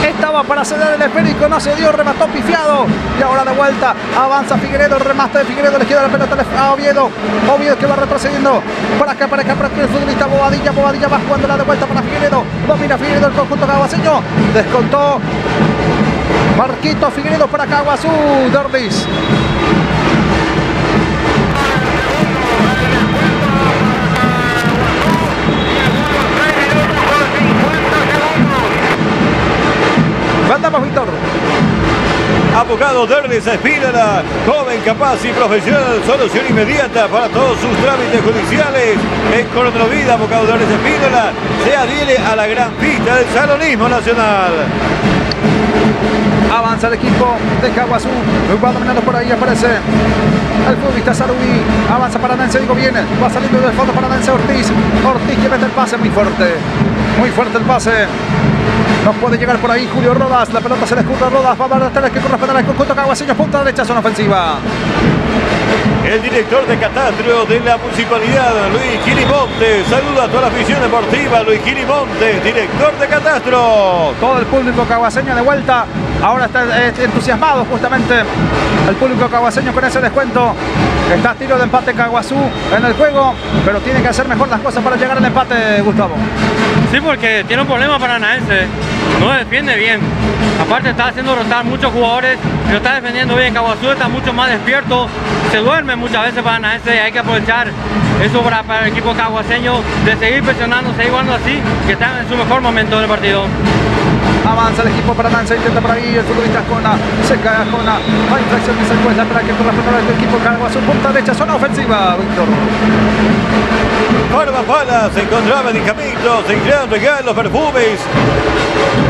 Estaba para ceder el esférico, no se dio, remató pifiado. Y ahora de vuelta avanza Figueiredo, el remate de Figueiredo, le queda la pelota a Oviedo. Oviedo que va retrocediendo. Para acá el futbolista Bobadilla va jugándola de vuelta para Figueiredo. Domina Figueiredo el conjunto caguaseño. Descontó Marquito Figueiredo para Caguazú, Dorbis. Mandamos, Víctor. Abogado Derlis Espínola, joven, capaz y profesional, solución inmediata para todos sus trámites judiciales. En Coronavirus, abogado Derlis Espínola se adhiere a la gran pista del salonismo nacional. Avanza el equipo de Caguazú. Va dominando por ahí, aparece el futbolista Sarubi. Avanza Paranaense, digo bien. Va saliendo del fondo Paranaense Ortiz. Ortiz que mete el pase muy fuerte. Muy fuerte el pase. No puede llegar por ahí Julio Rodas. La pelota se le escurre a Rodas. Va a dar la tela que corresponde al conjunto caguaseño. Punta derecha, zona ofensiva. El director de catastro de la municipalidad, Luis Quilimonte. Saluda a toda la afición deportiva, Luis Quilimonte, director de catastro. Todo el público caguaseño de vuelta. Ahora está entusiasmado justamente el público caguaseño con ese descuento. Está a tiro de empate Caguazú en el juego, pero tiene que hacer mejor las cosas para llegar al empate, Gustavo. Sí, porque tiene un problema Paranaense, no defiende bien. Aparte está haciendo rotar muchos jugadores, no está defendiendo bien. Caguazú está mucho más despierto, se duerme muchas veces Paranaense y hay que aprovechar eso para el equipo caguaseño de seguir presionando, seguir jugando así, que está en su mejor momento del partido. Avanza el equipo Paranaense, intenta por ahí el futbolista Ascona, se cae Ascona, hay infracción que se encuentra para que corresponda al equipo Caguazú, punta derecha, zona ofensiva, Víctor. Farmapalas, se encontraba medicamentos, se crean regalos, perfumes,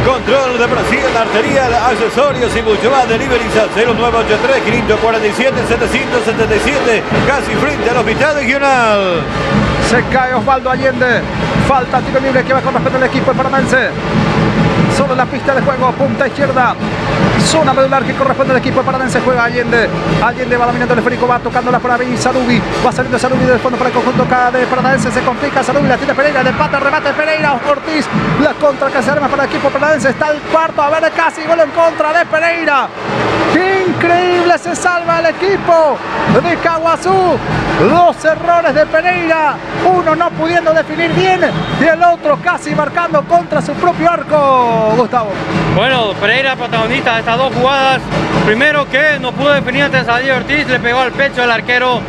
control de presión arterial, accesorios y mucho más. Deliveries al 0983 547 777, casi frente al hospital regional. Se cae Osvaldo Allende, falta tiro libre que va con respecto al equipo Paranaense. Solo en la pista de juego, punta izquierda, zona medular que corresponde al equipo Paranaense. Juega Allende, Allende va dominando el esférico, va tocándola por ahí Sarubi, va saliendo Sarubi del fondo para el conjunto de Paranaense, se complica Sarubi, la tiene Pereira, el empate, remate Pereira, Ortiz, la contra que se arma para el equipo Paranaense, está el cuarto, a ver casi gol en contra de Pereira. Increíble, se salva el equipo de Caguazú. 2 errores de Pereira, uno no pudiendo definir bien y el otro casi marcando contra su propio arco, Gustavo. Bueno, Pereira protagonista de estas 2 jugadas. Primero que no pudo definir ante Sadie Ortiz, le pegó al pecho al arquero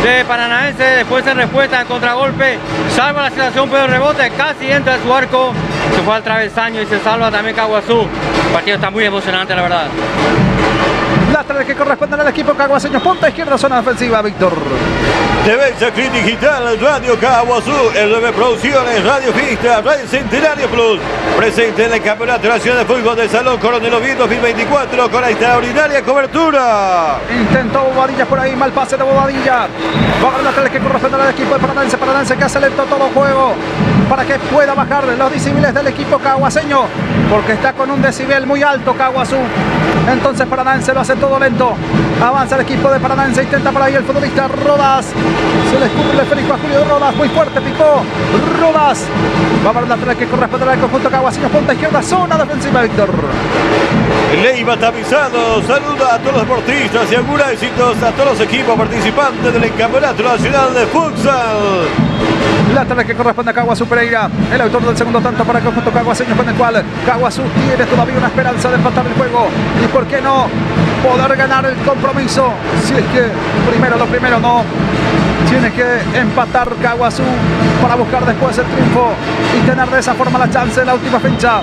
de Paranaense, después en respuesta en contragolpe, salva la situación, pero el rebote casi entra en su arco, se fue al travesaño y se salva también Caguazú. El partido está muy emocionante, la verdad. Lateral que corresponde al equipo caguaseño, punta izquierda, zona ofensiva, Víctor. TV Sacrín Digital, Radio Caguazú, LB Producciones, Radio Fiesta, Radio Centenario Plus, presente en el Campeonato Nacional de Fútbol del Salón Coronel Oviedo 2024 con la extraordinaria cobertura. Intentó Bobadilla por ahí, mal pase de Bobadilla. Va a haber lateral que corresponde al equipo de Paranaense, Paranaense que hace lento todo juego para que pueda bajar los decibeles del equipo caguaseño, porque está con un decibel muy alto Caguazú. Entonces Paranaense lo hace todo lento. Avanza el equipo de Paranaense, intenta por ahí el futbolista Rodas. Se le escurre el esférico a Julio Rodas, muy fuerte picó Rodas. Va a haber lateral que corresponde al conjunto caguaseño, punta izquierda, zona defensiva, Víctor. Leiva Tamizado saluda a todos los deportistas y augura éxitos a todos los equipos participantes del Campeonato Nacional de Futsal. Lateral que corresponde a Caguazú Pereira, el autor del segundo tanto para el conjunto caguaseño, con el cual Caguazú tiene todavía una esperanza de empatar el juego y por qué no poder ganar el compromiso, si es que lo primero no Tiene que empatar Caaguazú para buscar después el triunfo y tener de esa forma la chance en la última fecha.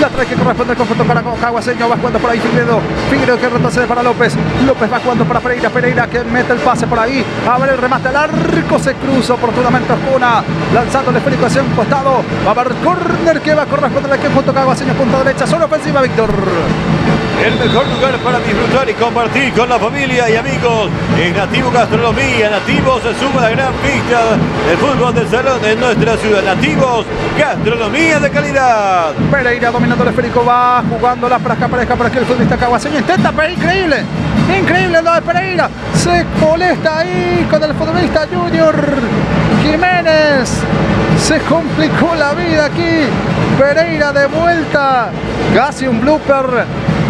La trae que corresponde al conjunto caguaseño. Va jugando por ahí Figueredo. Figueredo que retrocede para López. López va jugando para Pereira. Pereira que mete el pase por ahí. A ver el remate al arco. Se cruza oportunamente Oscuna. Lanzando el esférico hacia un costado. Va a haber córner que va a corresponder al conjunto caguaseño. Punta derecha. Solo ofensiva, Víctor. El mejor lugar para disfrutar y compartir con la familia y amigos en Nativo Gastronomía. Nativos se suma a la gran pista del fútbol del salón de nuestra ciudad. Nativos, gastronomía de calidad. Pereira dominando el esférico, va jugando la frasca pareja para que el futbolista caguaseño intenta, pero increíble, increíble lo de Pereira. Se molesta ahí con el futbolista Junior Jiménez. Se complicó la vida aquí. Pereira de vuelta. Casi un blooper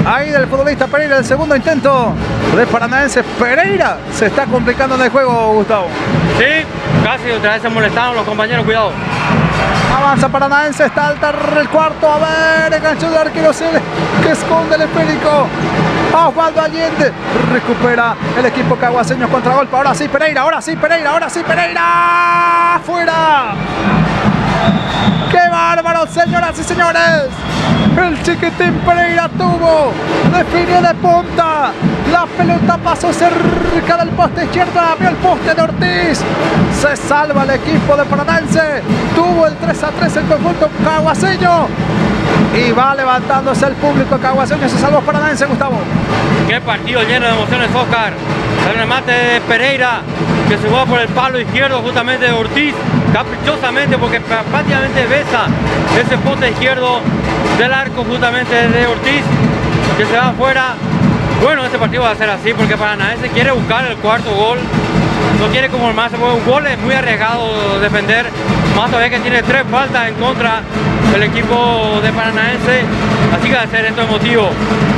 ahí del futbolista Pereira. El segundo intento de Paranaense. Pereira se está complicando en el juego, Gustavo. Sí, casi otra vez se molestaron los compañeros, cuidado. Avanza Paranaense, está alta el cuarto. A ver, enganchó de arquero que esconde el esférico. Osvaldo Allende recupera el equipo caguaseño. Contragolpe. Ahora sí Pereira, ahora sí Pereira, ahora sí Pereira. ¡Fuera! ¡Qué bárbaro, señoras y señores! El chiquitín Pereira tuvo, definió de punta. La pelota pasó cerca del poste izquierdo, abrió el poste de Ortiz. Se salva el equipo de Paranaense. Tuvo el 3-3 el conjunto caguaseño. Y va levantándose el público caguaseño. Se salvó Paranaense, Gustavo. Qué partido lleno de emociones, Oscar. El remate de Pereira, que se juega por el palo izquierdo justamente de Ortiz, caprichosamente, porque prácticamente besa ese poste izquierdo del arco justamente de Ortiz, que se va afuera. Bueno, este partido va a ser así porque Paranaense quiere buscar el cuarto gol. No quiere conformarse, porque un gol es muy arriesgado defender, más todavía que tiene 3 faltas en contra del equipo de Paranaense, así que va a ser esto emotivo.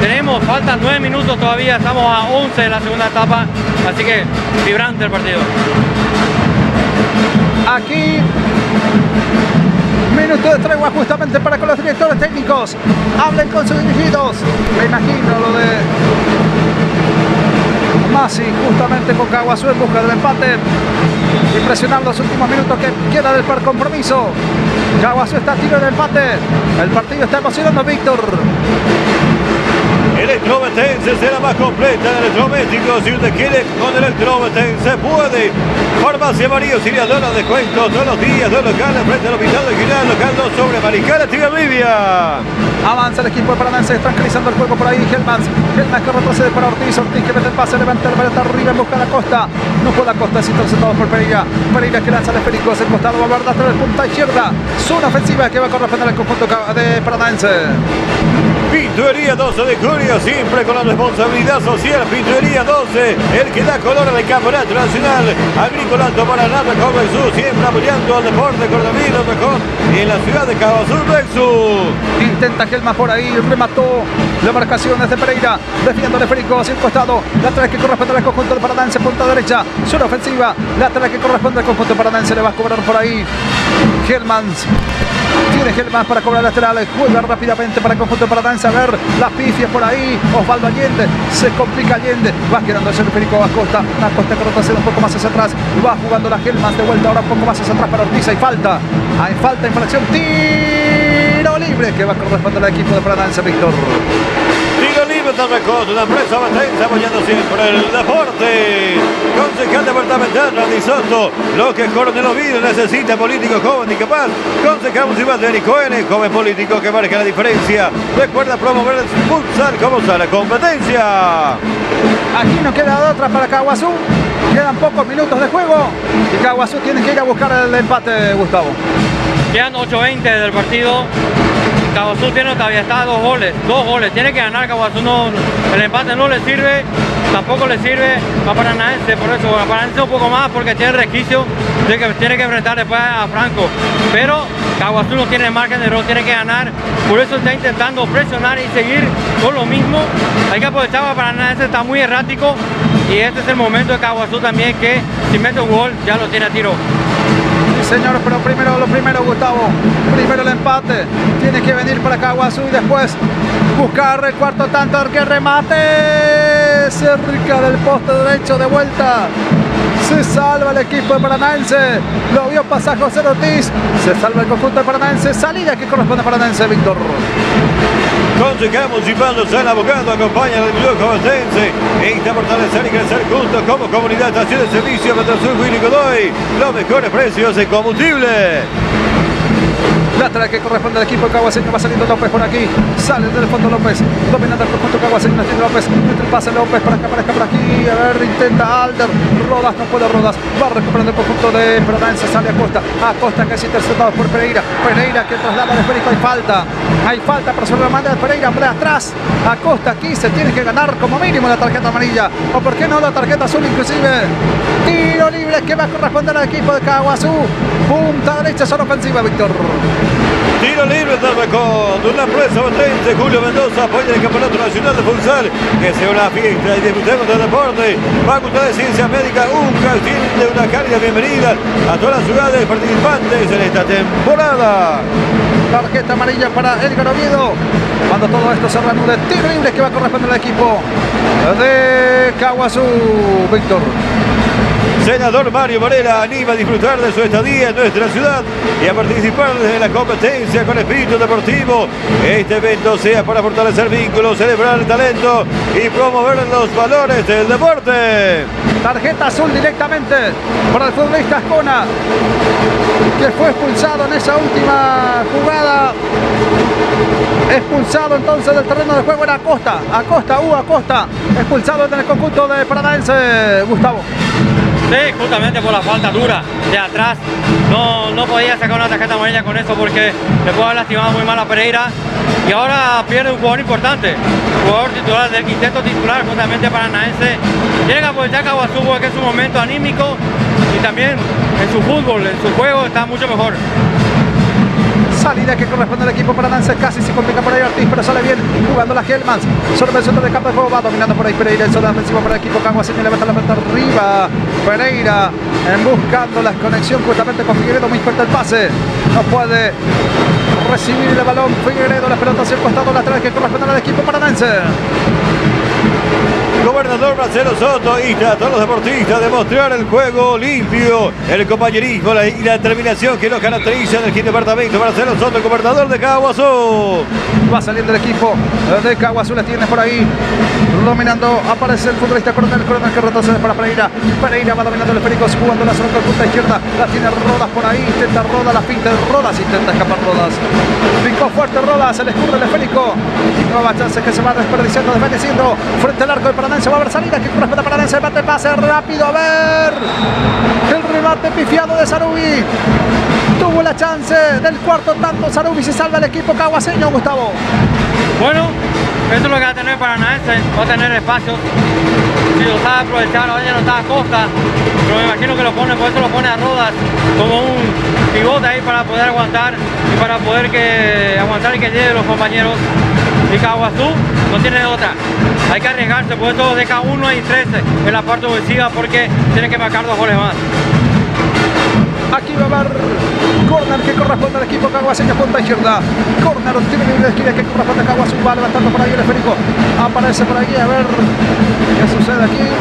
Tenemos, faltan 9 minutos todavía, estamos a 11 de la segunda etapa, así que vibrante el partido. Aquí, minuto de tregua justamente para que los directores técnicos hablen con sus dirigidos. Me imagino lo de Masi justamente con Caaguazú en busca del empate y presionar los últimos minutos que queda del compromiso. Caaguazú está a tiro del empate. El partido está emocionando, Víctor. Electrometense será más completa en electrodomésticos. Si usted quiere con Electrometense puede. Farmacia María Auxiliadora, descuento todos los días, dos locales frente al hospital de Giral, local 2 sobre Mariscal, Antigua Bolivia. Avanza el equipo de Paranaense, tranquilizando el juego por ahí. Helmans que retrocede para Ortiz. Ortiz que mete el pase, levanta el pelota arriba en busca de Acosta. No puede Acosta, es interceptado por Pereira. Pereira que lanza el esférico hacia el costado, va a guardar hasta la punta izquierda. Zona ofensiva que va a corresponder al conjunto de Paranaense. Pinturería 12 de junio, siempre con la responsabilidad social. Pinturería 12, el que da color al campeonato nacional. Agrícola Alto Paraná, con Jesús, siempre apoyando al deporte cordobino, mejor en la ciudad de Caaguazú, Rexus. Intenta Helma por ahí, remató la marcación desde Pereira, defiende el esférico hacia el costado. Lateral que corresponde al conjunto de Paranaense, punta derecha, zona ofensiva. Lateral que corresponde al conjunto de Paranaense, le va a cobrar por ahí Helmans. Tiene Helmans para cobrar lateral, juega rápidamente para el conjunto de Paranaense. A ver, las pifias por ahí. Osvaldo Allende, se complica Allende. Va quedando el esférico a Acosta. Acosta que retrocede un poco más hacia atrás. Va jugando la Helmans de vuelta ahora un poco más hacia atrás para Ortiz. Hay falta, infracción. Tiro libre que va a corresponder al equipo de Paranaense, Víctor. Tiro libre también con una empresa batense apoyando siempre el deporte. Concejal departamental Randy Soto, lo que Coronel Oviedo necesita, político joven y capaz. Concejal municipal de Nicoene, joven político que marca la diferencia. Recuerda promover el futsal como sala competencia. Aquí no queda otra para Caaguazú. Quedan pocos minutos de juego y Caaguazú tiene que ir a buscar el empate, Gustavo. Quedan 8:20 del partido. Caaguazú tiene todavía está 2 goles. Tiene que ganar Caaguazú. No, el empate no le sirve, tampoco le sirve a Paranaense. Por eso a Paranaense un poco más porque tiene resquicio de que tiene que enfrentar después a Franco. Pero Caaguazú no tiene margen de error, tiene que ganar. Por eso está intentando presionar y seguir con lo mismo. Hay que aprovechar a Paranaense, está muy errático. Y este es el momento de Caaguazú también, que si mete un gol ya lo tiene a tiro. Señor, pero primero lo primero, Gustavo. Primero el empate. Tiene que venir para Caaguazú y después buscar el cuarto tanto. Que remate cerca del poste derecho de vuelta. Se salva el equipo de Paranaense. Lo vio pasar José Ortiz. Se salva el conjunto de Paranaense. Salida que corresponde a Paranaense, Víctor. Conseguimos Municipal San Abogado acompaña al video cobatense e intenta fortalecer y crecer juntos como comunidad. Estación de servicio Petrosur Willy Godoy. Los mejores precios en combustible. Lateral que corresponde al equipo caguaseño. Va saliendo López por aquí. Sale del fondo López. Dominando el conjunto caguaseño. Tiene López. Entre el pase López para acá, por aquí. A ver, intenta Alder. Rodas, no puede Rodas. Va recuperando el conjunto de Paranaense. Sale Acosta. Acosta que es interceptado por Pereira. Pereira que traslada al esférico. Hay falta. Hay falta para sobre la manda de Pereira. Por atrás. Acosta aquí se tiene que ganar como mínimo la tarjeta amarilla. O por qué no la tarjeta azul inclusive. Tiro libre que va a corresponder al equipo de Caguazú. Punta derecha, zona ofensiva, Víctor. Tiro libre con una presa batense. Julio Mendoza apoya el Campeonato Nacional de Futsal. Que sea una fiesta y disfrutemos del deporte. Facultad de Ciencias Médicas UNCA tiene una cálida bienvenida a todas las ciudades participantes en esta temporada. Tarjeta amarilla para Edgar Oviedo. Cuando todo esto se reanude, tiro libre que va a corresponder al equipo de Caguazú, Víctor. Senador Mario Varela anima a disfrutar de su estadía en nuestra ciudad y a participar de la competencia con espíritu deportivo. Este evento sea para fortalecer vínculos, celebrar el talento y promover los valores del deporte. Tarjeta azul directamente para el futbolista Ascona, que fue expulsado en esa última jugada. Expulsado entonces del terreno de juego era Acosta. Acosta, expulsado en el conjunto de Paranaense, Gustavo. Sí, justamente por la falta dura de atrás. No podía sacar una tarjeta amarilla con eso porque le puede haber lastimado muy mal a Pereira. Y ahora pierde un jugador importante, jugador titular del quinteto titular justamente Paranaense. Tiene que aprovechar Caguazú porque es un momento anímico y también en su fútbol, en su juego está mucho mejor. Salida que corresponde al equipo Paranaense, casi se complica por ahí Ortiz, pero sale bien jugando la Hellmans. Sobre el centro de campo de juego, va dominando por ahí Pereira, el zona ofensiva para el equipo caguaseño, levanta la pelota arriba. Pereira buscando la conexión justamente con Figueiredo, muy fuerte el pase. No puede recibir el balón Figueiredo, la pelota hacia el costado lateral que corresponde al equipo Paranaense. Gobernador Marcelo Soto insta a todos los deportistas a demostrar el juego limpio, el compañerismo y la determinación que nos caracteriza en el quinto departamento. Marcelo Soto, gobernador de Caguazú. Va saliendo el equipo de Caguazú, la tiene por ahí. Dominando, aparece el futbolista Coronel que retrocede para Pereira. Pereira va dominando el esférico, jugando la zona con punta izquierda. La tiene Rodas por ahí, intenta Rodas, la finta de Rodas, intenta escapar Rodas. Picó fuerte Rodas, se le escurre el esférico. Y nueva chance que se va desperdiciando, desvaneciendo frente al arco de Paranaense. Va a haber salida que corresponde a Paranaense. Bate, pase rápido, a ver. El remate pifiado de Sarubi. Tuvo la chance del cuarto tanto. Sarubi se salva el equipo caguaseño, Gustavo. Bueno, eso es lo que va a tener Paranaense, va a tener espacio. Si lo sabe aprovechar, ahora ya no está Acosta, pero me imagino que lo pone, por eso lo pone a Rodas como un pivote ahí para poder aguantar y para poder aguantar y que llegue los compañeros. Y Caguazú no tiene otra, hay que arriesgarse, por eso deja 1 y 13 en la parte ofensiva porque tiene que marcar 2 goles más. Aquí va a haber corner que corresponde al equipo caguaseño, punta izquierda. Corner, tiene que ir de esquina que corresponde a Caguazú. Va levantando por ahí el esférico. Aparece por aquí, a ver qué sucede aquí.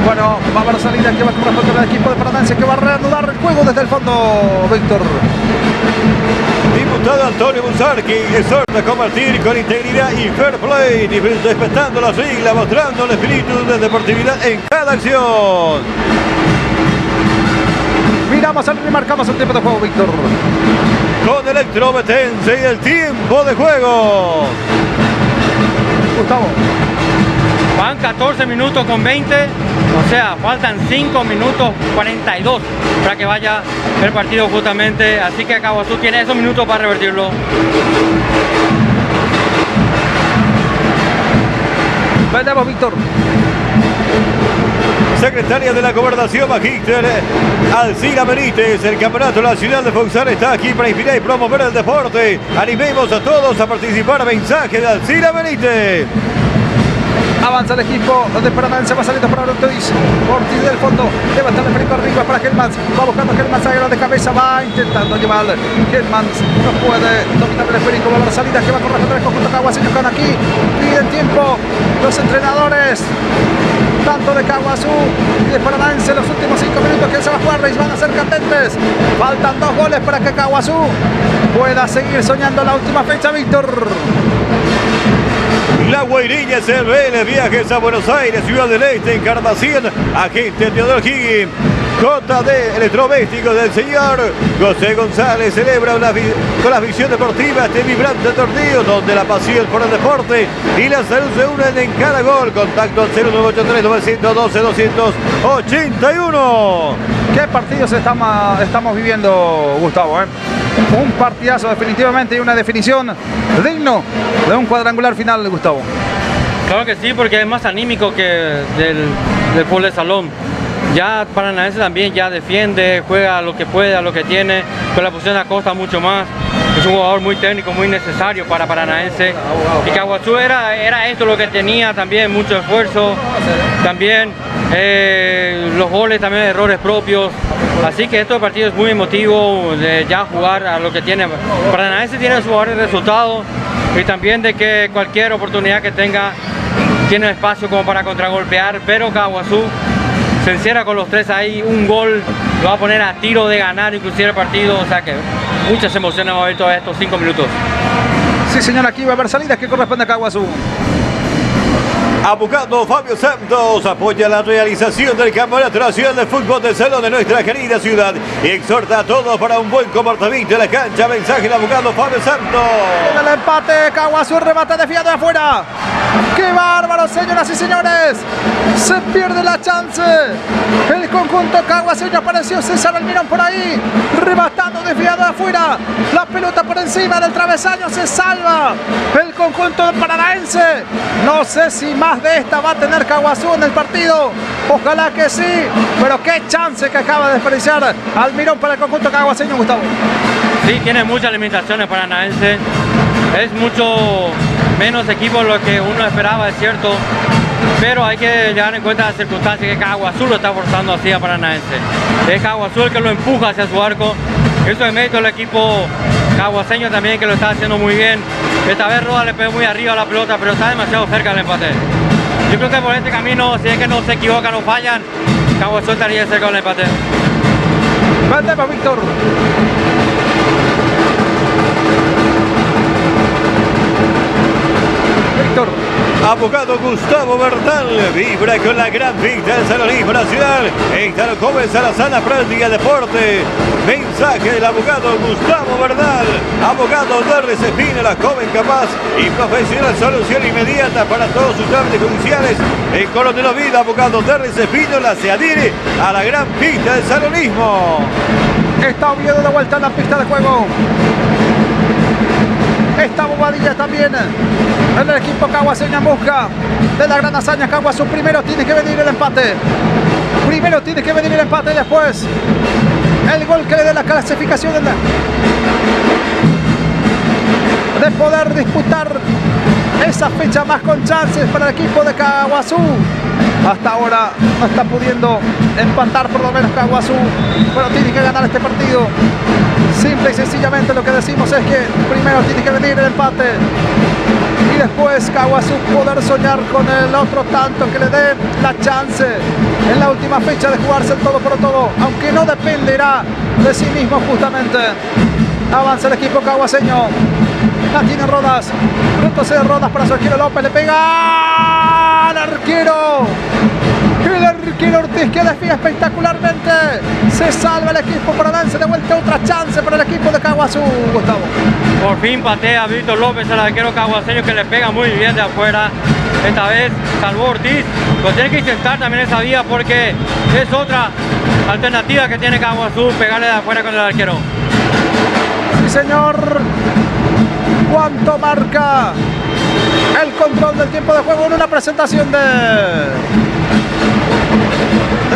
Bueno, va a haber salida que va a corresponder al equipo de Paranaense que va a reanudar el juego desde el fondo, Víctor. Diputado Antonio Busarqui exhorta a combatir con integridad y fair play, respetando las reglas, mostrando el espíritu de deportividad en cada acción. Miramos y marcamos el tiempo de juego, Víctor. Con Electrometense y el tiempo de juego. Gustavo. Van 14 minutos con 20, o sea, faltan 5 minutos 42 para que vaya el partido justamente, así que Caguazú tiene esos minutos para revertirlo. Vendemos, Víctor. Secretaria de la Gobernación, Magíster Alcira Benítez. El Campeonato Nacional de Futsal está aquí para inspirar y promover el deporte. Animemos a todos a participar. Mensaje de Alcira Benítez. Avanza el equipo de Paranaense, va saliendo para Ortiz. Ortiz del fondo, levanta el frente arriba para Helmans. Va buscando Helmans, agarra de cabeza, va intentando llevar. Helmans no puede dominar el esférico, va a la salida que va a correr contra el conjunto Caguaseño. Can aquí, piden tiempo los entrenadores, tanto de Caguazú y de Paranaense. Los últimos 5 minutos que se va a jugar, Reis, van a ser candentes. Faltan 2 goles para que Caguazú pueda seguir soñando la última fecha, Víctor. La Guairiña CRL, viajes a Buenos Aires, Ciudad del Este, Encarnación, agente Teodoro Higgins. JD Electrodomésticos del señor José González celebra con la visión deportiva este vibrante torneo donde la pasión por el deporte y la salud se unen en cada gol. Contacto al 0983-912-281. ¿Qué partidos estamos viviendo, Gustavo? Un partidazo definitivamente y una definición digno de un cuadrangular final, Gustavo. Claro que sí, porque es más anímico que del fútbol de salón. Ya Paranaense también ya defiende, juega lo que puede, a lo que tiene, con la posición de Acosta mucho más. Es un jugador muy técnico, muy necesario para Paranaense. Y Caguazú era esto lo que tenía también, mucho esfuerzo, también los goles, también errores propios. Así que este partido es muy emotivo, de ya jugar a lo que tiene. Paranaense tiene su jugador de resultado y también de que cualquier oportunidad que tenga tiene espacio como para contragolpear, pero Caguazú se encierra con los 3 ahí, un gol lo va a poner a tiro de ganar inclusive el partido, o sea que muchas emociones vamos a ver todos estos 5 minutos. Sí, señor, aquí va a haber salidas que corresponde a Caguazú. Abogado Fabio Santos apoya la realización del Campeonato Nacional de Fútbol del Salón de nuestra querida ciudad y exhorta a todos para un buen comportamiento en la cancha. Mensaje del abogado Fabio Santos. En el empate, Caguazú remata desviado de afuera. ¡Qué bárbaro, señoras y señores! Se pierde la chance. El conjunto caguaseño, apareció César Almirón por ahí, rematando desviado de afuera. La pelota por encima del travesaño, se salva el conjunto de Paranaense. No sé si más de esta va a tener Caguazú en el partido. Ojalá que sí, pero qué chance que acaba de desperdiciar Almirón para el conjunto caguaseño, Gustavo. Sí, tiene muchas limitaciones Paranaense. Es mucho menos equipo de lo que uno esperaba, es cierto, pero hay que llevar en cuenta las circunstancias que Caguazú lo está forzando así a Paranaense. Es Caguazú el que lo empuja hacia su arco. Eso es mérito del equipo caguaseño también, que lo está haciendo muy bien. Esta vez Roda le pegó muy arriba a la pelota, pero está demasiado cerca del empate. Yo creo que por este camino, si es que no se equivocan, no fallan, Caguazú estaría cerca del empate. Mandemos, Víctor. Víctor. Abogado Gustavo Bernal vibra con la gran fiesta del Salonismo Nacional. Esta lo comienza la sana práctica de deporte. Mensaje del abogado Gustavo Bernal. Abogado Derres Espino, la joven capaz y profesional solución inmediata para todos sus trámites judiciales. En Coronel Oviedo, abogado Derres Espino se adhiere a la gran fiesta del salonismo. Está Oviedo de vuelta en la pista de juego. Está Bobadilla también en el equipo caguaseño en busca de la gran hazaña. Caguazú primero tiene que venir el empate. Primero tiene que venir el empate y después el gol que le dé la clasificación de poder disputar esa fecha más con chances para el equipo de Caguazú. Hasta ahora no está pudiendo empatar por lo menos Caguazú, pero tiene que ganar este partido. Simple y sencillamente lo que decimos es que primero tiene que venir el empate y después Caguazú poder soñar con el otro tanto que le dé la chance en la última fecha de jugarse el todo por todo, aunque no dependerá de sí mismo justamente. Avanza el equipo caguaseño. La tiene Rodas. Punto de Rodas para su arquero López. Le pega al arquero. El arquero Ortiz que desvía espectacularmente. Se salva el equipo Paranaense. De vuelta otra chance para el equipo de Caguazú, Gustavo. Por fin patea Víctor López, el arquero caguaseño, que le pega muy bien de afuera. Esta vez salvó Ortiz. Lo tiene que intentar también esa vía porque es otra alternativa que tiene Caguazú, pegarle de afuera con el arquero. Sí, señor. ¿Cuánto marca el control del tiempo de juego en una presentación de...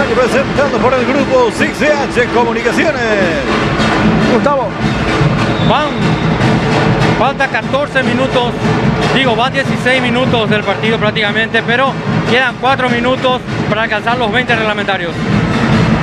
Representando por el grupo 6CH Comunicaciones. Gustavo. Van Falta 14 minutos, digo, van 16 minutos del partido prácticamente, pero quedan 4 minutos para alcanzar los 20 reglamentarios.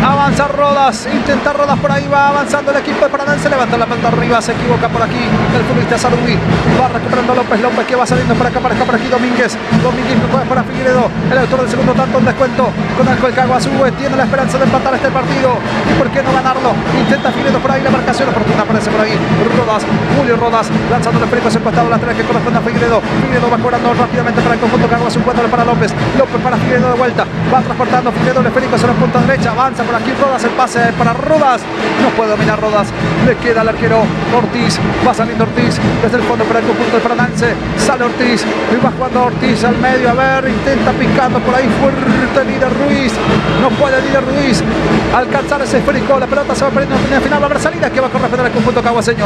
Avanza Rodas, intenta Rodas por ahí, va avanzando el equipo de Paranense, levanta la pelota arriba, se equivoca por aquí el futbolista Saludí, va recuperando López que va saliendo por acá por aquí Domínguez que juega para Figueiredo, el autor del segundo tanto, un descuento con el Caguazú, tiene la esperanza de empatar este partido y por qué no ganarlo, intenta Figueiredo por ahí, la marcación oportuna aparece por ahí, Rodas, Julio Rodas, lanzando el perico hacia el costado lateral que corresponde a Figueiredo va cobrando rápidamente para el conjunto Caguazú, cuéntale para López para Figueiredo de vuelta, va transportando Figueiredo, el esférico hacia la punta derecha, avanza por aquí Rodas, el pase para Rodas, no puede dominar Rodas, le queda al arquero Ortiz, va saliendo Ortiz desde el fondo para el conjunto de Paranense, sale Ortiz y va jugando Ortiz al medio, a ver, intenta picando por ahí fuerte Líder Ruiz, no puede Líder Ruiz alcanzar ese esférico, la pelota se va perdiendo en el final, va a haber salida que va a corresponder al conjunto caguaseño.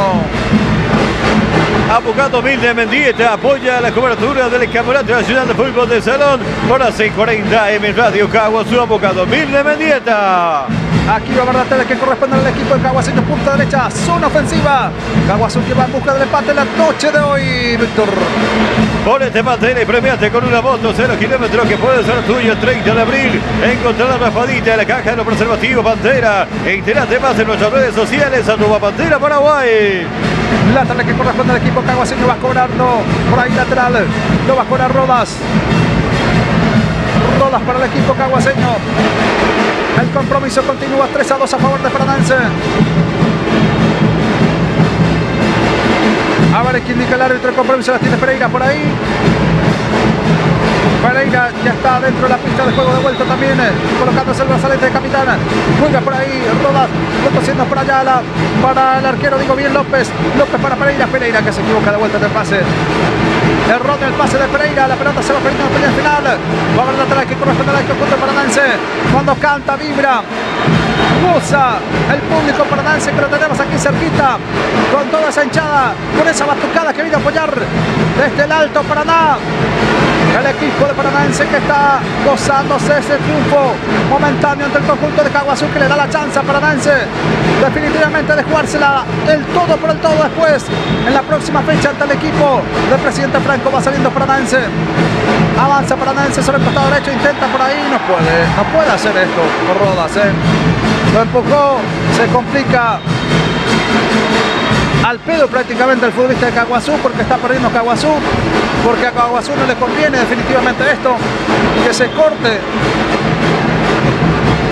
Abogado Milde Mendieta apoya la cobertura del Campeonato Nacional de Fútbol de Salón por las 6:40 M Radio Caguazú. Abogado Milde Mendieta. Aquí va a haber la tele que corresponde al equipo de Caguaseño, punta derecha, zona ofensiva. Caguazú que va en busca del empate la noche de hoy, Víctor. Ponete Pantera y premiate con una moto 0 kilómetros que puede ser tuya el 30 de abril. Encontrar la raspadita en la caja de los preservativos Pantera. E entérate más en nuestras redes sociales, @Pantera Paraguay. Lateral que corresponde al equipo caguaseño, va cobrando por ahí lateral, lo va a cobrar Rodas. Rodas para el equipo caguaseño. El compromiso continúa 3-2 a favor de Paranense. A ver quién indica el árbitro. El compromiso la tiene Pereira por ahí. Pereira ya está dentro de la pista de juego de vuelta también, colocándose el brazalete de capitán. Juega por ahí Rodas, haciendo para allá para el arquero, digo bien López para Pereira que se equivoca de vuelta en el pase. Error del pase de Pereira, la pelota se va perdiendo en el final. Va a haber lateral que corresponde al conjunto Paranense. Cuando canta, vibra, goza el público paranense que lo tenemos aquí cerquita, con toda esa hinchada, con esa batucada que viene a apoyar desde el Alto Paraná. El equipo de Paranense que está gozándose ese triunfo momentáneo ante el conjunto de Caguazú, que le da la chance a Paranense definitivamente de jugársela el todo por el todo después en la próxima fecha ante el equipo del presidente Franco. Va saliendo Paranense, avanza Paranense sobre el costado derecho, intenta por ahí, no puede hacer esto por Rodas, lo empujó, se complica al pedo prácticamente el futbolista de Caguazú, porque está perdiendo Caguazú, porque a Caguazú no le conviene definitivamente esto, que se corte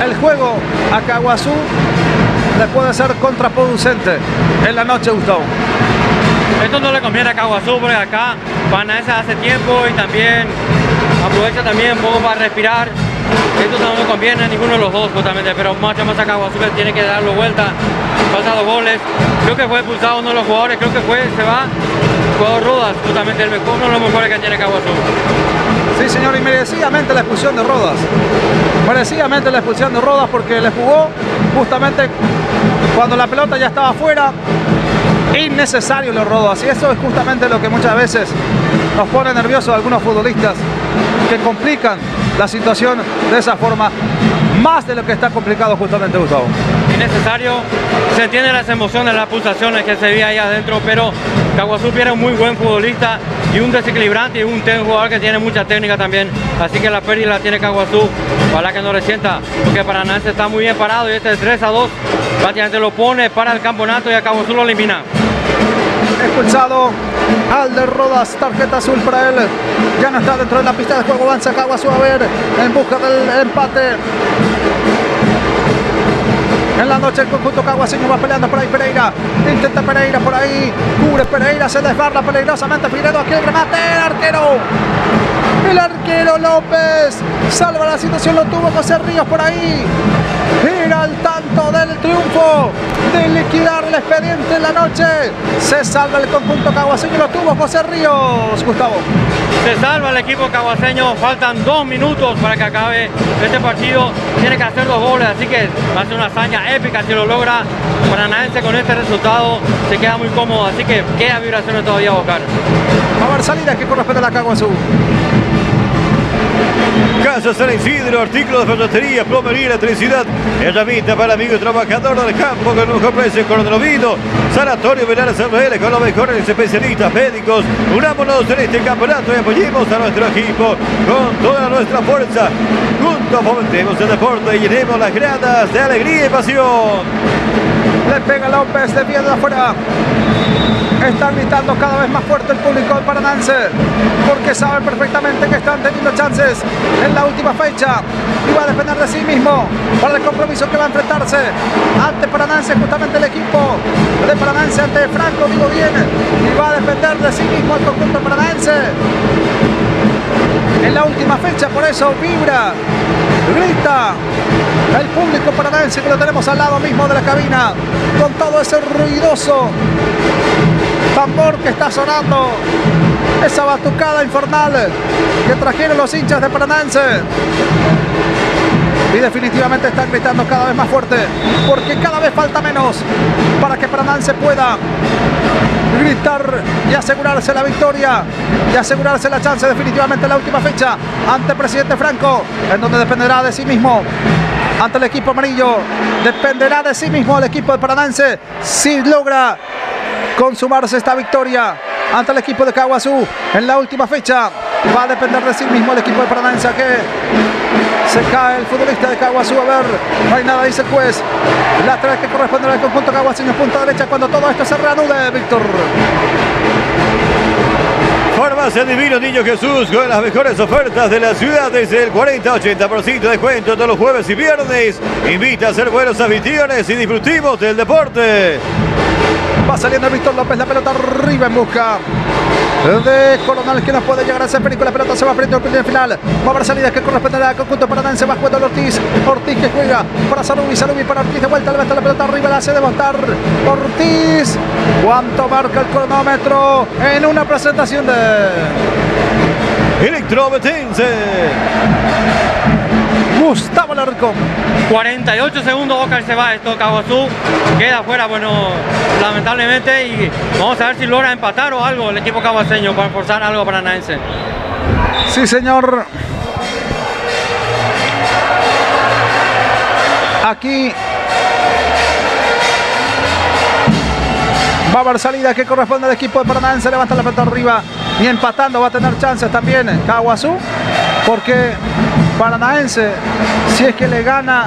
el juego a Caguazú, le puede ser contraproducente en la noche, Gustavo. Esto no le conviene a Caguazú porque acá Paranense hace tiempo y también aprovecha también un poco para respirar. Esto no le conviene a ninguno de los dos justamente, pero mucho más a Caguazú que tiene que darlo vuelta. Falta 2 goles. Creo que fue expulsado uno de los jugadores, se va el jugador Rodas, justamente uno de los mejores que tiene Caguazú. Sí, señor, y merecidamente la expulsión de Rodas. Merecidamente la expulsión de Rodas porque le jugó justamente cuando la pelota ya estaba afuera. Innecesario los Rodas, y eso es justamente lo que muchas veces nos pone nerviosos a algunos futbolistas que complican la situación de esa forma, más de lo que está complicado justamente, Gustavo. Innecesario, se entienden las emociones, las pulsaciones que se veía ahí adentro, pero Caguazú tiene un muy buen futbolista y un desequilibrante y un jugador que tiene mucha técnica también, así que la pérdida la tiene Caguazú. Ojalá que no le sienta, porque Paranense está muy bien parado y este 3-2 prácticamente lo pone para el campeonato y a Caguazú lo elimina. Expulsado Alder Rodas, tarjeta azul para él, ya no está dentro de la pista de juego, avanza Caguazú a ver en busca del empate. En la noche el conjunto caguaseño va peleando por ahí Pereira, intenta Pereira por ahí, cubre Pereira, se desbarra peligrosamente Figueiredo, aquí el remate, el arquero López salva la situación, lo tuvo José Ríos por ahí, era el tanto del triunfo, de liquidar el expediente en la noche, se salva el conjunto caguaseño, lo tuvo José Ríos, Gustavo. Se salva el equipo caguaseño, faltan 2 minutos para que acabe este partido, tiene que hacer 2 goles, así que va a ser una hazaña épica si lo logra. Paranaense con este resultado se queda muy cómodo, así que queda vibraciones todavía a buscar. Va a haber salida que corresponde a la Caguazú. Casa San Isidro, artículos de ferretería, plomería, electricidad, herramienta para amigo y trabajador del campo con el mejor precio con el vino. Sanatorio Velar CRL con los mejores especialistas médicos. Unámonos en este campeonato y apoyemos a nuestro equipo con toda nuestra fuerza. Juntos fomentemos el deporte y llenemos las gradas de alegría y pasión. Le pega López de pie de afuera. Está gritando cada vez más fuerte el público del Paranense, porque sabe perfectamente que están teniendo chances en la última fecha y va a depender de sí mismo para el compromiso que va a enfrentarse ante Paranense, justamente el equipo de Paranense ante Franco, digo bien, y va a depender de sí mismo el conjunto paranense en la última fecha. Por eso vibra, grita el público paranense, que lo tenemos al lado mismo de la cabina, con todo ese ruidoso tambor que está sonando, esa batucada infernal que trajeron los hinchas de Paranense. Y definitivamente están gritando cada vez más fuerte, porque cada vez falta menos para que Paranense pueda gritar y asegurarse la victoria y asegurarse la chance definitivamente en la última fecha ante Presidente Franco, en donde dependerá de sí mismo. Ante el equipo amarillo dependerá de sí mismo el equipo de Paranense si logra consumarse esta victoria ante el equipo de Caaguazú en la última fecha. Va a depender de sí mismo el equipo de Paranense, que se cae el futbolista de Caaguazú. A ver, no hay nada, dice el juez. Lateral que corresponde al conjunto caaguaseño, punta derecha, cuando todo esto se reanude, Víctor. Farmacia Divino Niño Jesús, con las mejores ofertas de la ciudad, desde el 40-80% de descuento todos los jueves y viernes. Invita a ser buenos anfitriones y disfrutemos del deporte. Va saliendo Víctor López, la pelota arriba en busca de Coronel, que no puede llegar a ese película. La pelota se va frente al final. Va a haber salidas que corresponderá al conjunto paranense. Va jugando Ortiz. Ortiz que juega para Sarubi. Sarubi para Ortiz de vuelta. Le mete la pelota arriba. La hace demontar Ortiz. ¿Cuánto marca el cronómetro en una presentación de Electrometense? Gustavo Larcón? 48 segundos, Oscar se va. Esto Caaguazú queda afuera, bueno, lamentablemente, y vamos a ver si logra empatar o algo el equipo caaguaseño para forzar algo para Paranaense. Sí, señor. Aquí va a haber salida que corresponde al equipo de Paranaense. Levanta la pelota arriba y empatando va a tener chances también Caaguazú, porque Paranaense, si es que le gana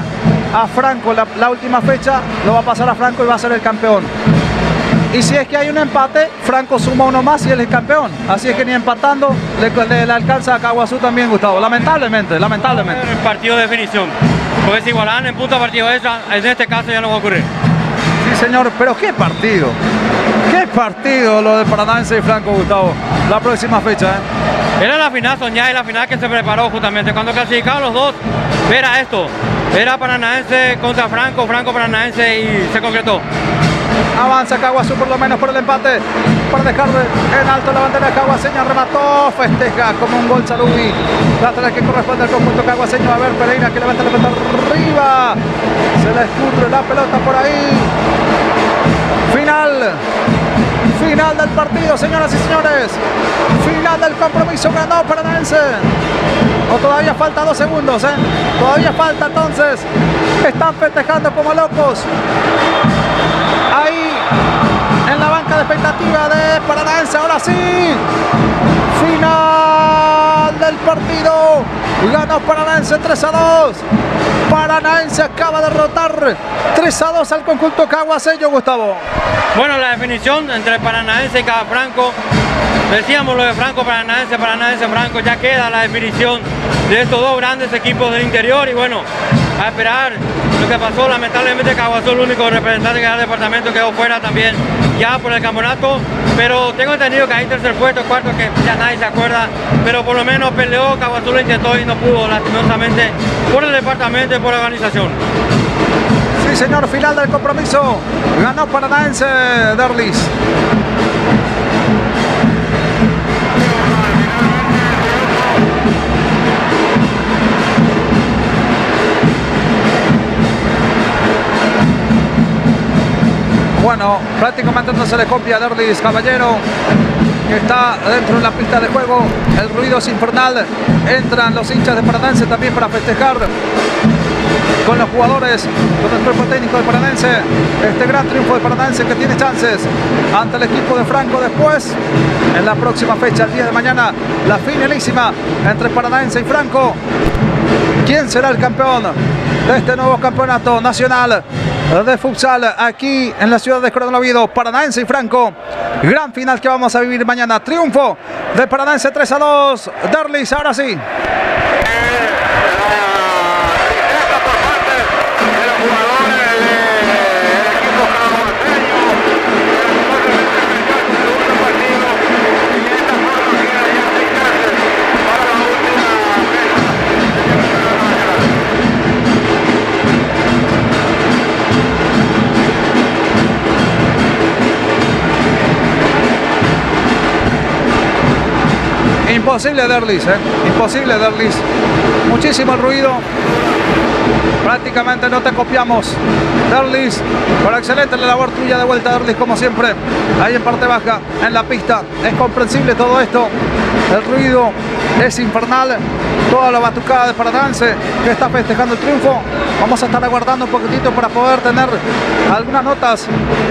a Franco la última fecha, lo va a pasar a Franco y va a ser el campeón. Y si es que hay un empate, Franco suma uno más y él es el campeón. Así es que ni empatando le alcanza a Caaguazú también, Gustavo. Lamentablemente. El partido de definición. Porque si igualan en punto partido extra, en este caso ya no va a ocurrir. Sí, señor, pero qué partido. Qué partido lo de Paranaense y Franco, Gustavo. La próxima fecha, Era la final soñada y la final que se preparó justamente. Cuando clasificaron los dos, era esto. Era Paranaense contra Franco, Franco Paranaense, y se concretó. Avanza Caaguazú por lo menos por el empate, para dejar en alto la bandera caaguaseña. Remató, festeja como un gol Sarubi. Lateral que corresponde al conjunto caaguaseño. A ver, Pereira que levanta la pelota arriba. Se le escurre la pelota por ahí. Final del partido, señoras y señores. Final del compromiso. Ganó Paranaense. O todavía falta 2 segundos, Todavía falta, entonces. Están festejando como locos. Ahí, en la banca de expectativa de Paranaense. Ahora sí. Final del partido. Ganó Paranaense 3-2. Paranaense acaba de derrotar 3-2 al conjunto caaguaseño, Gustavo. Bueno, la definición entre Paranaense y Franco. Decíamos lo de Franco, Paranaense, Paranaense, Franco. Ya queda la definición de estos dos grandes equipos del interior. Y bueno, a esperar lo que pasó. Lamentablemente Caaguazú, el único representante que da el departamento, quedó fuera también ya por el campeonato. Pero tengo entendido que hay tercer puesto, cuarto, que ya nadie se acuerda. Pero por lo menos peleó, Caaguazú lo intentó y no pudo, lastimosamente, por el departamento y por la organización. Sí, señor, final del compromiso. Ganó Paranaense, Derlis. Bueno, prácticamente no se le copia a Derlis Caballero. que está dentro de la pista de juego. El ruido es infernal. Entran los hinchas de Paranaense también para festejar con los jugadores, con el cuerpo técnico de Paranaense, este gran triunfo de Paranaense que tiene chances ante el equipo de Franco. Después, en la próxima fecha, el día de mañana, la finalísima entre Paranaense y Franco. ¿Quién será el campeón de este nuevo campeonato nacional de futsal aquí en la ciudad de Coronel Oviedo? Paranaense y Franco, gran final que vamos a vivir mañana. Triunfo de Paranaense 3-2. Derlis, ahora sí. Imposible Derlis, imposible Derlis. Muchísimo ruido. Prácticamente no te copiamos. Derlis, por excelente la labor tuya de vuelta, Derlis, como siempre. Ahí en parte baja, en la pista. Es comprensible todo esto. El ruido es infernal. Toda la batucada de Paranaense que está festejando el triunfo. Vamos a estar aguardando un poquitito para poder tener algunas notas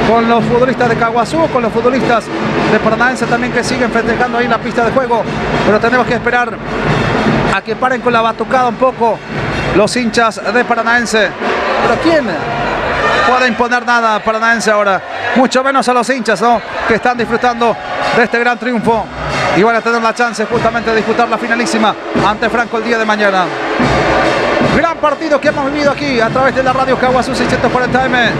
con los futbolistas de Caguazú, con los futbolistas de Paranaense también que siguen festejando ahí en la pista de juego. Pero tenemos que esperar a que paren con la batucada un poco los hinchas de Paranaense. Pero ¿quién puede imponer nada a Paranaense ahora? Mucho menos a los hinchas, ¿no?, que están disfrutando de este gran triunfo y van a tener la chance justamente de disputar la finalísima ante Franco el día de mañana. Gran partido que hemos vivido aquí a través de la radio Caguazú 640M,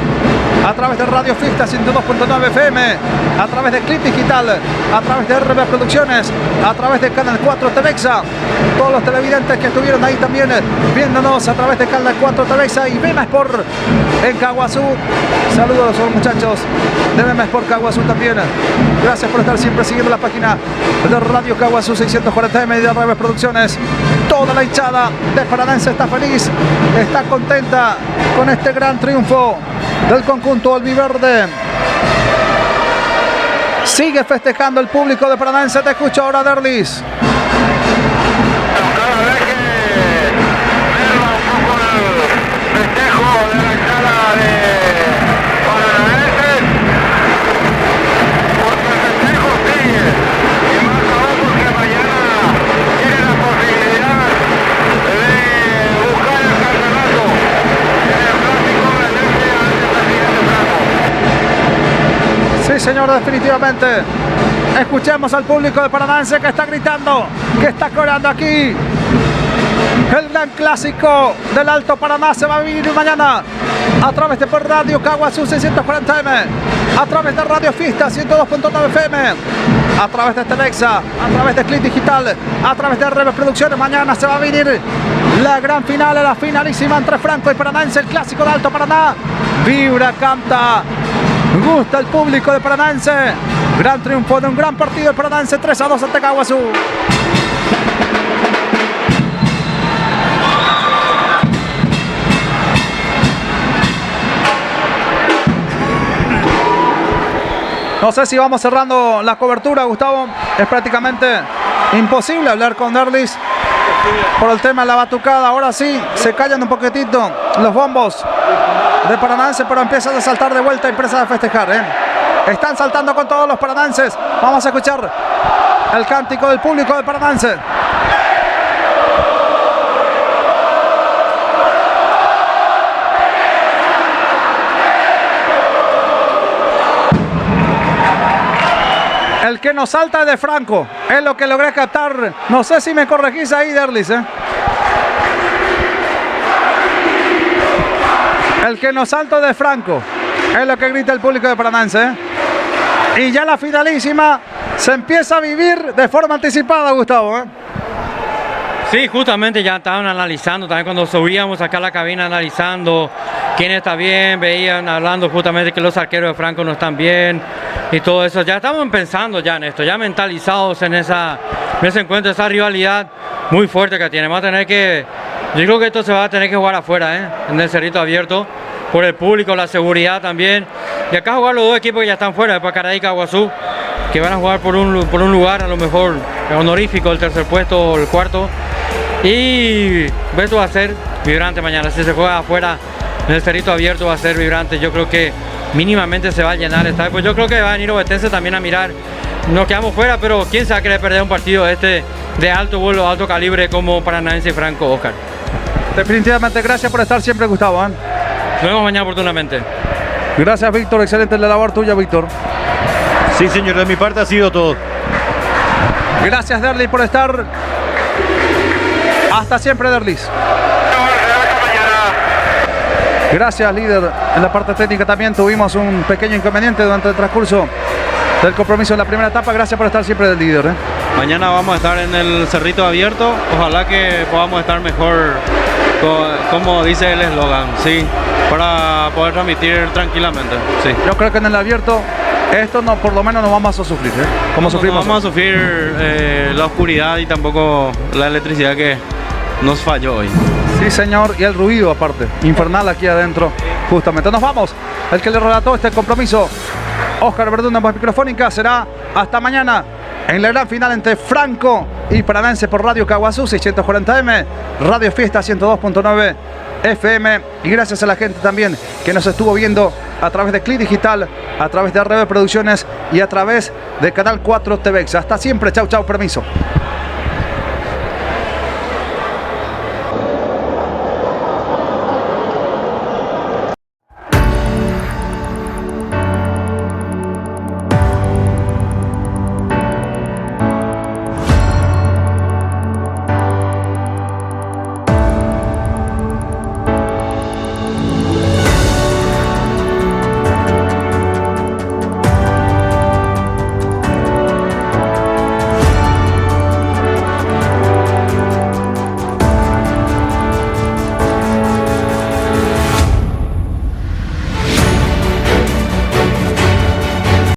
a través de Radio Fiesta 102.9 FM, a través de Clip Digital, a través de RB Producciones, a través de Canal 4 Telexa. Todos los televidentes que estuvieron ahí también viéndonos a través de Canal 4 Telexa y Bema Sport en Caguazú. Saludos a los muchachos de Bema Sport Caguazú también. Gracias por estar siempre siguiendo la página de Radio Caguazú 640M y de RB Producciones. Toda la hinchada de Paranaense está feliz, está contenta con este gran triunfo del conjunto albiverde. Sigue festejando el público de Paranaense. Te escucho ahora, Derlis. Cada vez que merma un poco el festejo de la hinchada de Paranaense, porque el festejo sigue, y más aún porque mañana tiene la posibilidad de buscar el campeonato en el clásico Belenense ante el presidente Franco. Sí, señor, definitivamente. Escuchemos al público de Paranaense que está gritando, que está coreando aquí. El gran clásico del Alto Paraná se va a vivir mañana a través de Radio Caguazú 640M, a través de Radio Fiesta 102.9 FM, a través de Telexa, a través de Clip Digital, a través de RB Producciones. Mañana se va a vivir la gran final, la finalísima entre Franco y Paranaense, el clásico de Alto Paraná. Vibra, canta, gusta el público de Paranaense. Gran triunfo de un gran partido de Paranaense 3-2 ante Caguazú. No sé si vamos cerrando la cobertura, Gustavo. Es prácticamente imposible hablar con Derlis por el tema de la batucada. Ahora sí, se callan un poquitito los bombos de Paranaense, pero empiezan a saltar de vuelta y empiezan a festejar, Están saltando con todos los paranaenses. Vamos a escuchar el cántico del público de Paranaense. El que nos salta es de Franco, es lo que logré captar. No sé si me corregís ahí, Derlis, El que nos salta de Franco, es lo que grita el público de Paranaense, Y ya la finalísima se empieza a vivir de forma anticipada, Gustavo, Sí, justamente ya estaban analizando, también cuando subíamos acá a la cabina analizando quién está bien, veían hablando justamente que los arqueros de Franco no están bien y todo eso. Ya estamos pensando ya en esto, ya mentalizados en ese encuentro, esa rivalidad muy fuerte que tiene. Vamos a tener que, yo creo que esto se va a tener que jugar afuera, en el Cerrito Abierto, por el público, la seguridad también. Y acá jugar los dos equipos que ya están fuera, después Caradí y Caguazú, que van a jugar por un lugar a lo mejor honorífico, el tercer puesto o el cuarto. Y esto va a ser vibrante mañana. Si se juega afuera en el Cerrito Abierto va a ser vibrante. Yo creo que mínimamente se va a llenar el estadio. Pues yo creo que va a venir obetense también a mirar. Nos quedamos fuera, pero quién sabe que le perder un partido de alto vuelo, alto calibre como Paranaense y Franco, Oscar. Definitivamente, gracias por estar siempre, Gustavo. Nos vemos mañana oportunamente. Gracias, Víctor. Excelente la labor tuya, Víctor. Sí, señor, de mi parte ha sido todo. Gracias, Derlis, por estar. Hasta siempre, Derlis. Gracias, líder. En la parte técnica también tuvimos un pequeño inconveniente durante el transcurso del compromiso en la primera etapa. Gracias por estar siempre del líder. Mañana vamos a estar en el Cerrito Abierto. Ojalá que podamos estar mejor, como dice el eslogan, sí, para poder transmitir tranquilamente. Sí. Yo creo que en el abierto esto no, por lo menos no vamos a sufrir, como sufrimos. No vamos a sufrir la oscuridad y tampoco la electricidad que nos falló hoy. Sí, señor, y el ruido aparte, infernal aquí adentro. Justamente nos vamos. El que le relató este compromiso, Oscar Verdún, en voz microfónica, será hasta mañana en la gran final entre Franco y Paranaense por Radio Caguazú 640M, Radio Fiesta 102.9 FM. Y gracias a la gente también que nos estuvo viendo a través de Click Digital, a través de RB Producciones y a través de Canal 4 TVX. Hasta siempre, chau, chau, permiso.